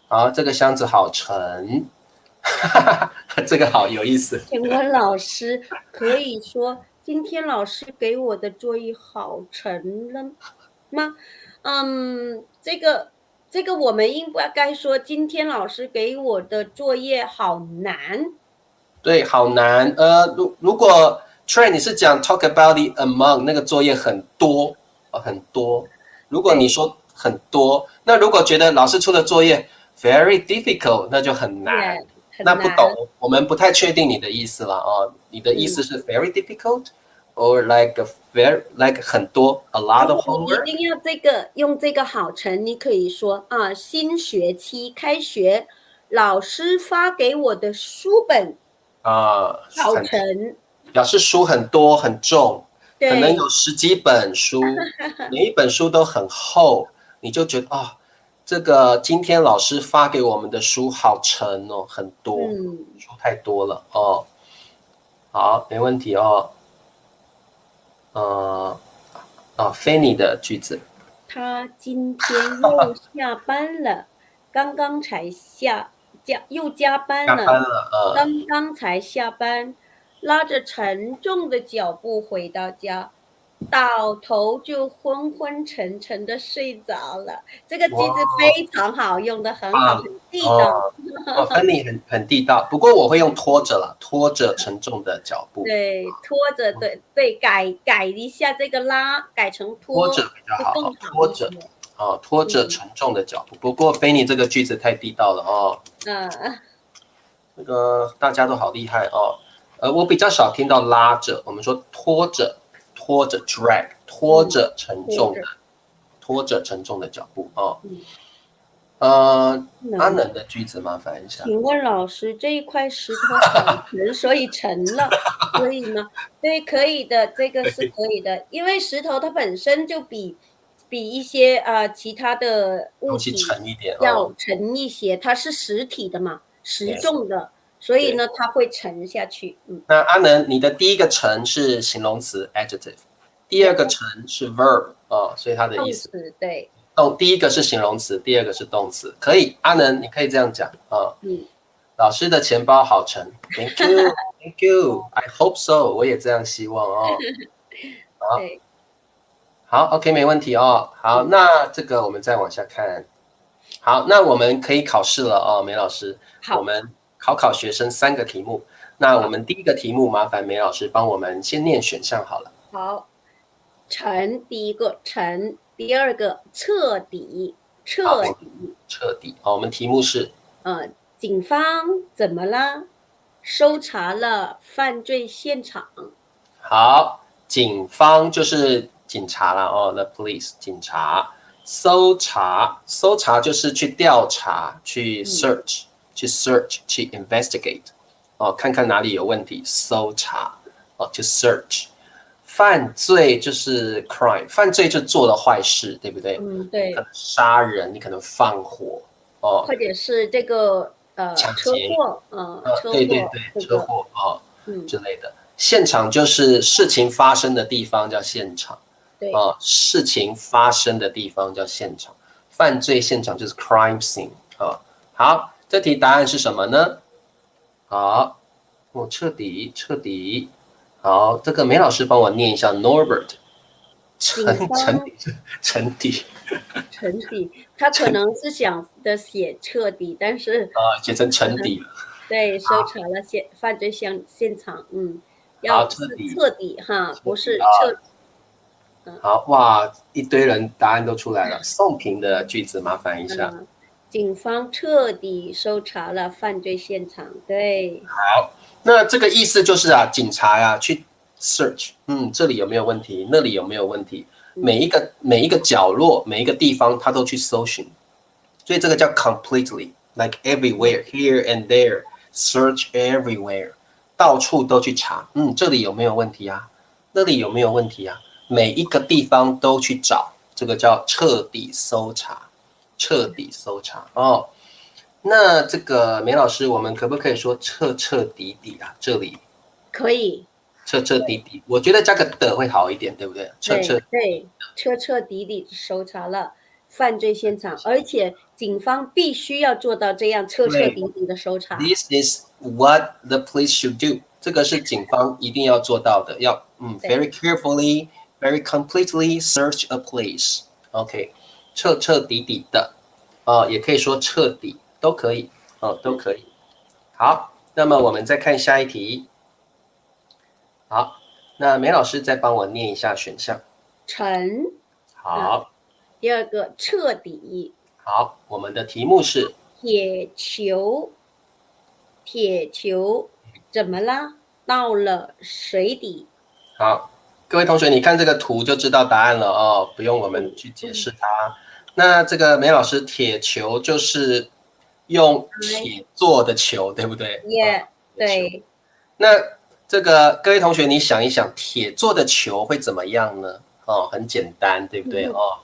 好，这个箱子好沉。这个好有意思。请问老师可以说今天老师给我的作业好沉了吗？这个我们应该说今天老师给我的作业好难。对，好难。如果 Trey 你是讲 talk about the amount 那个作业很多很多。如果你说很多，那如果觉得老师出的作业 very difficult 那就很难。那不懂，我们不太确定你的意思了哦。你的意思是 very difficult or like 很多 a lot of homework？ 一定要用这个好沉，你可以说新学期开学，老师发给我的书本好沉，表示书很多很重，可能有10几本书，每一本书都很厚，你就觉得这个今天老师发给我们的书好沉哦，很多，书太多了哦。好，没问题哦。Fanny 的句子，他今天又下班了，刚刚才又加班了，刚刚才下班，拉着沉重的脚步回到家，倒头就昏昏沉沉的睡着了。这个句子非常好，用的很好，很地道。Fanny 很地道，不过我会用拖着了，拖着沉重的脚步。对，拖着，对，改一下这个拉，改成拖着比较好，拖着沉重的脚步。不过Fanny这个句子太地道了哦。这个大家都好厉害哦。我比较少听到拉着，我们说拖着 drag， 拖着沉重的脚步哦。阿能的句子麻烦一下。请问老师，这一块石头好沉，所以沉了，可以吗？对，可以的，这个是可以的，因为石头它本身就比一些其他的物体要沉一些，它是实体的嘛，实重的，所以呢它会沉下去。那阿能，你的第一个沉是形容词 adjective， 第二个沉是 verb 所以它的意思对。第一个是形容词，第二个是动词，可以。阿能，你可以这样讲老师的钱包好沉 ，Thank you，Thank you，I hope so， 我也这样希望哦。好 ，OK， 没问题哦。好，那这个我们再往下看。好，那我们可以考试了哦，梅老师。我们考学生3个题目。那我们第一个题目，麻烦梅老师帮我们先念选项好了。好，沉，第一个沉。第二个彻底。我们题目是警方怎么了？搜查了犯罪现场。好，警方就是警察了the police 警察。搜查就是去调查，去 search， 去 investigate 看看哪里有问题，搜查to search。犯罪就是 crime， 犯罪就做了坏事，对不对？对。可能杀人，你可能放火或者是这个车祸，车祸之类的。现场就是事情发生的地方叫现场，事情发生的地方叫现场。犯罪现场就是 crime scene 好，这题答案是什么呢？好，彻底。好，这个梅老师帮我念一下 Norbert。沉底，他可能是想的写彻底，但是写成沉底了。对，搜查了犯罪现场，要彻底不是彻。好哇，一堆人答案都出来了。宋平的句子麻烦一下。警方彻底搜查了犯罪现场，对。好。那这个意思就是警察去 search， 这里有没有问题？那里有没有问题？每一个角落，每一个地方，他都去搜寻，所以这个叫 completely， like everywhere, here and there, search everywhere， 到处都去查。这里有没有问题啊？那里有没有问题啊？每一个地方都去找，这个叫彻底搜查，彻底搜查哦。那这个梅老师，我们可不可以说彻彻底底啊？这里可以，彻彻底底，我觉得加个的会好一点，对不对？彻彻对，彻彻底底搜查了犯罪现场，而且警方必须要做到这样彻彻对底底的搜查。 ，This is what the police should do。这个是警方一定要做到的，要对very carefully, very completely search a place。OK，彻彻底底的，也可以说彻底，都可以，都可以。好，那么我们再看下一题。好，那梅老师再帮我念一下选项。沉，好，第二个彻底，好，我们的题目是铁球，铁球怎么了？到了水底。好，各位同学，你看这个图就知道答案了哦，不用我们去解释它。那这个梅老师，铁球就是用铁做的球，对不对？也对，那这个各位同学，你想一想，铁做的球会怎么样呢？哦，很简单，对不对？哦，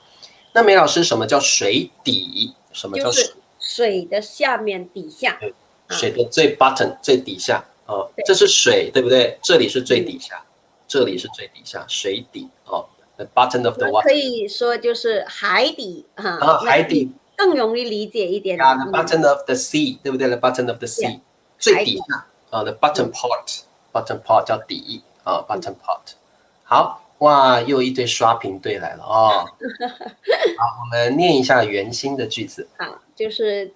那梅老师，什么叫水底？什么叫就是水的下面底下，水的最 bottom 最底下？哦，这是水，对不对？这里是最底下，这里是最底下，水底哦。The bottom of the 可 water。以说就是海底啊，海底更容易理解一点。the bottom of the sea，对不对？The bottom of the sea， 最底下the bottom part，bottom part 叫底bottom part。好，哇，又一堆刷屏对来了哦。好，我们念一下原心的句子。好，就是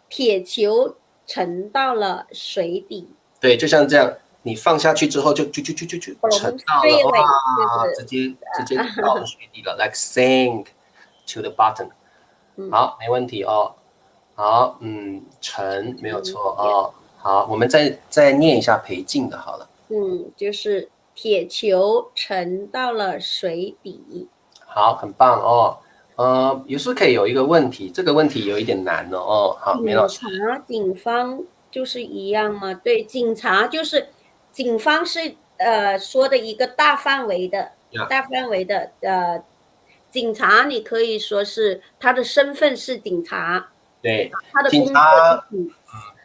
铁球沉到了水底。对，就像这样，你放下去之后就沉到了，哇，直接到了水底了，like sink to the bottom。好，没问题哦。好，沉没有错哦。好，我们再念一下裴静的好了。就是铁球沉到了水底。好，很棒哦。有时候可以有一个问题，这个问题有一点难哦。好，梅老师。警方就是一样吗？对，警察就是警方是说的一个大范围的警察，你可以说是他的身份是警察，对，他的警察，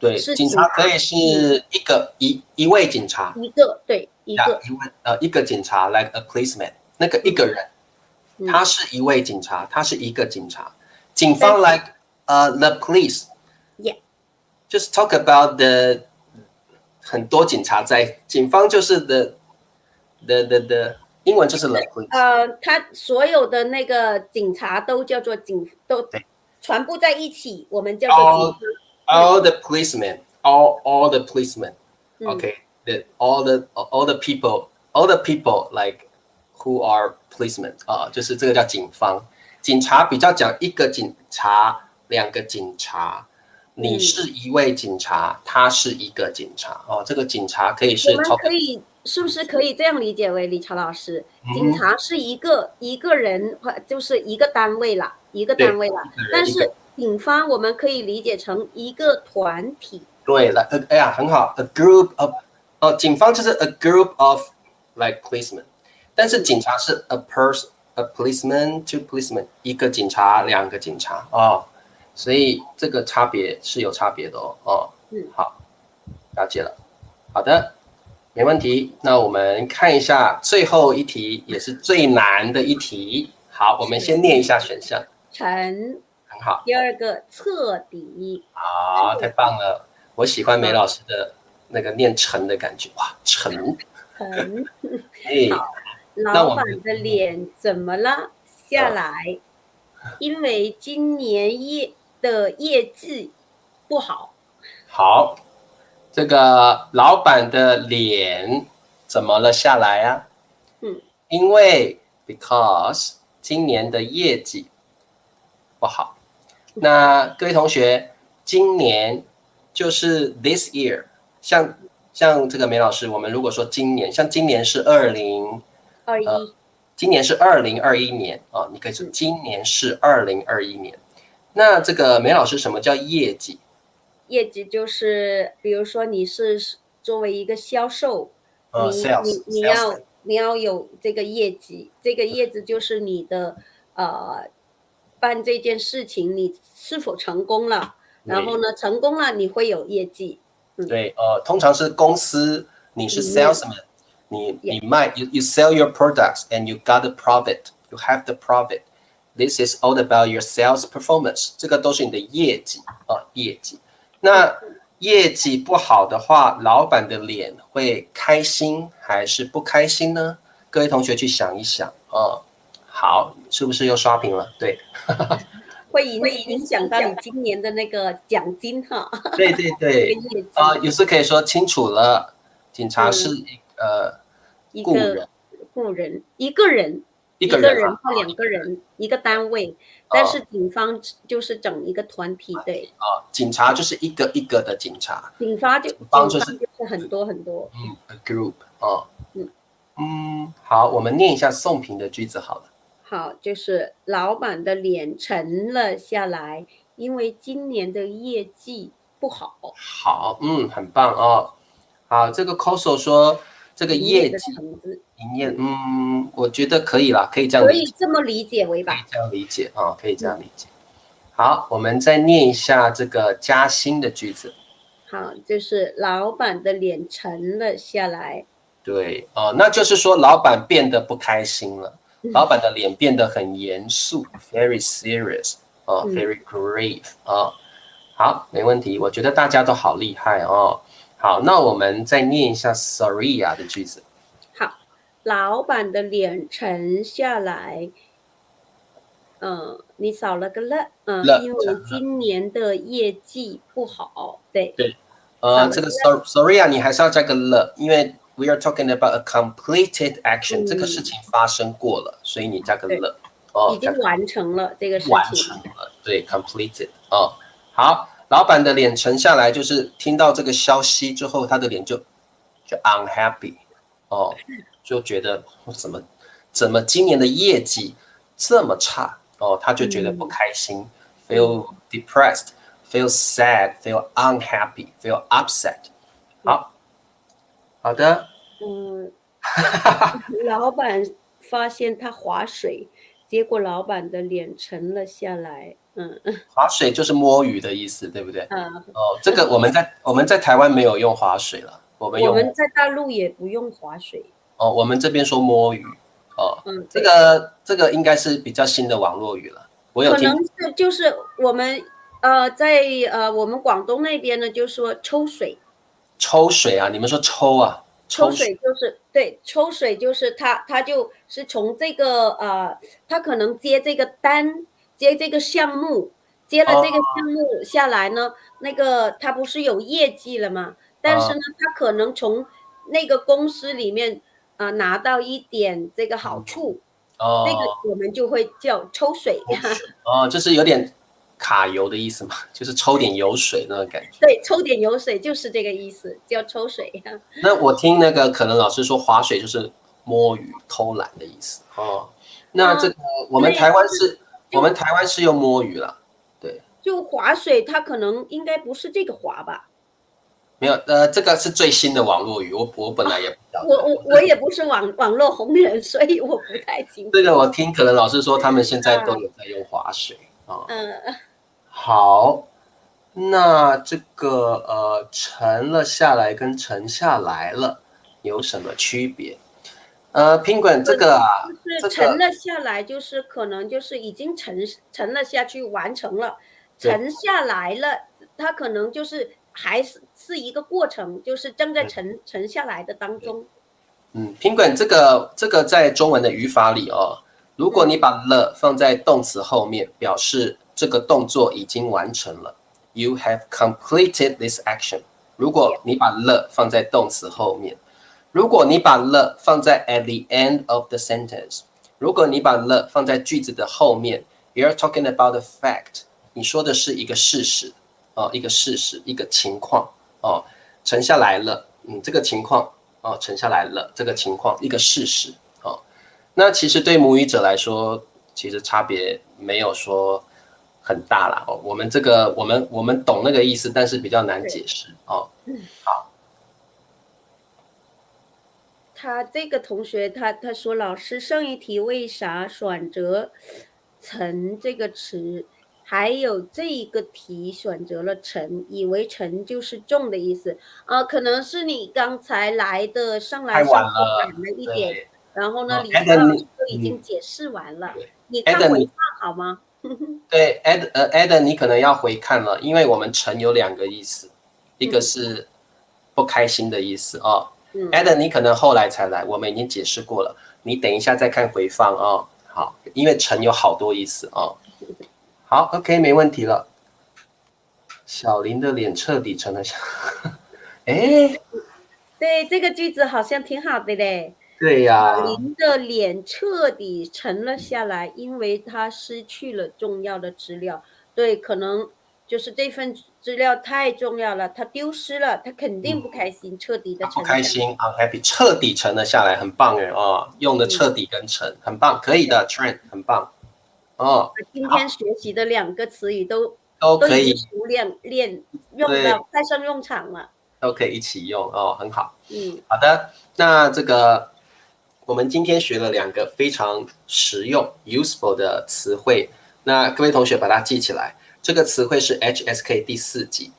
对，是警察可以是一位警察，一个警察 like a policeman， 那个一个人，他是一位警察，他是一个警察。警方 like the police，yeah， 就是 talk about the 很多警察在，警方就是 the 英文就是 the police。他所有的那个警察都叫做都全部在一起，我们叫做警。all the policemen, all the policemen, okay, all the people like who are policemen 就是这个叫警方。警察比较讲一个警察，两个警察，你是一位警察，他是一个警察这个警察可以是。我们是不是可以这样理解为理查老师，警察是一个人，就是一个单位啦，但是警方我们可以理解成一个团体。对了，哎呀，很好 ，a group of，警方就是 a group of like policemen， 但是警察是 a policeman, two policemen， 一个警察，两个警察所以这个差别是有差别的好，了解了，好的，没问题。那我们看一下最后一题，也是最难的一题。好，我们先念一下选项。沉。很好。第二个彻底。好，太棒了！我喜欢梅老师的那个念沉的感觉，哇，沉。好，老板的脸怎么了？下来，因为今年的业绩不好。好，这个老板的脸怎么了？下来啊？因为 because 今年的业绩不好。那各位同学，今年就是 this year， 像这个梅老师，我们如果说今年，像今年是今年是2021年你可以说今年是2021年。那这个梅老师，什么叫业绩？业绩就是比如说你是作为一个销售，你要你要有这个业绩，这个业绩就是你的办这件事情你是否成功了，然后对呢，成功了你会有业绩，对，通常是公司你是 里面 salesman，你也卖 you sell your products and you got the profit, you have the profit. This is all about your sales performance， 这个都是你的业绩业绩。那业绩不好的话，老板的脸会开心还是不开心呢？各位同学去想一想好，是不是又刷屏了？对，会影响到你今年的那个奖金哈，对对这个对，业绩，有时可以说清楚了，警察是一个雇人，雇人，一个人，一一个人啊，个人或两个人，一个单位，但是警方就是整一个团体，对，警察就是一个一个的警察，警方就是警方就是很多很多，a group 嗯。好，我们念一下宋平的句子好了。好，就是老板的脸沉了下来，因为今年的业绩不好，好，很棒好，这个 Coso 说这个营业的业绩橙子，营业，我觉得可以啦，可以这样可理解，以这么理解为吧？可以这样理解可以这样理解。好，我们再念一下这个加薪的句子。好，就是老板的脸沉了下来，对那就是说老板变得不开心了，老板的脸变得很严肃，very serious very grave 好，没问题，我觉得大家都好厉害好，那我们再念一下 Saria 的句子。好，老板的脸沉下来，你少了个了，因为今年的业绩不好，对，对，少了这个 Saria 你还是要加个了，因为 we are talking about a completed action，这个事情发生过了，所以你加个了已经完成了这个事情，完成了，对 ，completed 好，老板的脸沉下来，就是听到这个消息之后，他的脸就 unhappy 就觉得怎么今年的业绩这么差他就觉得不开心，feel depressed，feel sad，feel unhappy，feel upset。好的，老板发现他划水，结果老板的脸沉了下来。划水就是摸鱼的意思，对不对？这个我们在台湾没有用划水了，我们在大陆也不用划水。我们这边说摸鱼这个应该是比较新的网络语了。我有听，可能是就是我们在我们广东那边呢，就说抽水。抽水啊？你们说抽啊？抽水就是对，抽水就是他就是从这个他可能接这个单，接这个项目，接了这个项目下来呢，那个他不是有业绩了吗？但是呢，他可能从那个公司里面拿到一点这个好处，那个我们就会叫抽水。就是有点卡油的意思嘛，就是抽点油水那种感觉。对，抽点油水就是这个意思，叫抽水。那我听那个可能老师说划水就是摸鱼、偷懒的意思那这个我们台湾是用摸鱼了，对。就划水，它可能应该不是这个划吧？没有，这个是最新的网络语，我本来也不晓得。我也不是网络红人，所以我不太清楚。这个我听可能老师说他们现在都有在用划水好，那这个沉了下来跟沉下来了有什么区别？Penguin 这个就是沉了下来，就是可能就是已经沉了下去，完成了。沉下来了，它可能就是还是一个过程，就是正在沉下来的当中。Penguin 这个在中文的语法里如果你把了放在动词后面，表示这个动作已经完成了。You have completed this action。如果你把了放在动词后面，如果你把了放在 at the end of the sentence， 如果你把了放在句子的后面 ，you're talking about a fact。你说的是一个事实一个事实，一个情况沉下来了，这个情况沉下来了，这个情况一个事实那其实对母语者来说，其实差别没有说很大啦我们这个我们懂那个意思，但是比较难解释好。他这个同学他说老师上一题为啥选择沉这个词，还有这一个题选择了沉，以为沉就是重的意思。可能是你刚才来的上来太晚上课晚了，了一点，对。然后呢，理查老Adam，师都已经嗯，解释完了，对你看，Adam，回你放好吗？对Adam，你可能要回看了，因为我们沉有两个意思，一个是不开心的意思哦。嗯，Adam，你可能后来才来，我们已经解释过了，你等一下再看回放哦。好，因为沉有好多意思哦。好，OK，没问题了。小林的脸彻底成了像，哎，对，这个句子好像挺好的嘞。对呀，林的脸彻底沉了下来，因为他失去了重要的资料。对，可能就是这份资料太重要了，他丢失了，他肯定不开心，彻底的不沉下来。开心，unhappy，彻底沉了下来，很棒哎哦，用的嗯，彻底跟沉，很棒，可以的，Trent，很棒哦。今天好，学习的两个词语都已经都可以，熟练用对，到派上用场了。都可以一起用哦，很好。嗯，好的，那这个我们今天学了两个非常实用 useful 的词汇，那各位同学把它记起来。这个词汇是 HSK 第4集，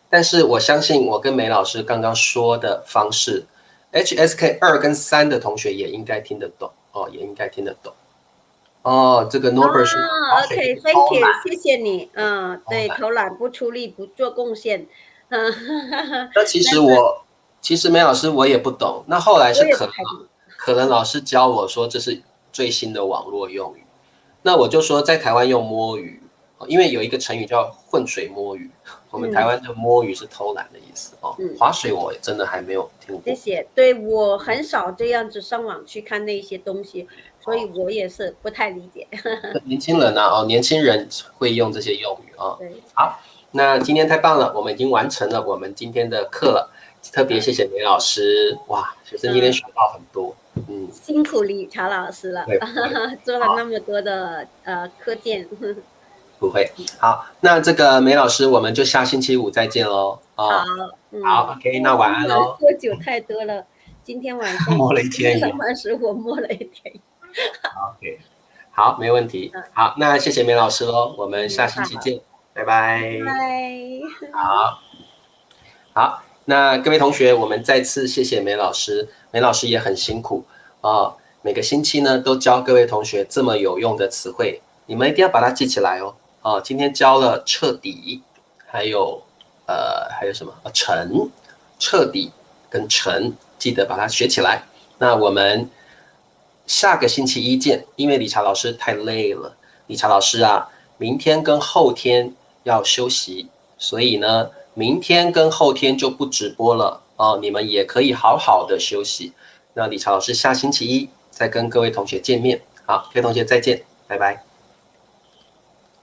但是我相信我跟梅老师刚刚说的方式，HSK 2跟3的同学也应该听得懂哦，也应该听得懂哦。这个 Norbert 说滑水就是OK，Thank 偷 you，懒，谢谢你。对，偷懒。偷懒不出力，不做贡献。嗯，那其但是实其实梅老师我也不懂，那后来我也是不太懂。可能老师教我说这是最新的网络用语，那我就说在台湾用摸鱼，因为有一个成语叫浑水摸鱼，我们台嗯湾的摸鱼是偷懒的意思哦。嗯。划水我真的还没有听过谢谢。对，我很少这样子上网去看那些东西，所以哦。我也是不太理解。年轻人啊，年轻人会用这些用语啊。对，好，那今天太棒了，我们已经完成了我们今天的课了，特别谢谢梅老师，哇，学生今天嗯，学到很多，辛苦理查老师了，对，不会，做了那好，么多的课件。不会，好，那这个梅老师，我们就下星期五再见喽，好，哦，好，OK，那晚安喽，喝酒太多了，今天晚上摸了一天鱼上班时我摸了一天。，OK，好，没问题，好，那谢谢梅老师喽，我们下星期好，见，拜拜，拜。好。好，那各位同学，我们再次谢谢梅老师，梅老师也很辛苦啊，每个星期呢都教各位同学这么有用的词汇，你们一定要把它记起来哦。今天教了彻底，还有什么？沉，彻底跟沉，记得把它学起来。那我们下个星期一见，因为理查老师太累了，理查老师啊，明天跟后天要休息，所以呢。明天跟后天就不直播了哦，你们也可以好好的休息。那理查老师下星期一再跟各位同学见面。好，各位同学再见，拜拜。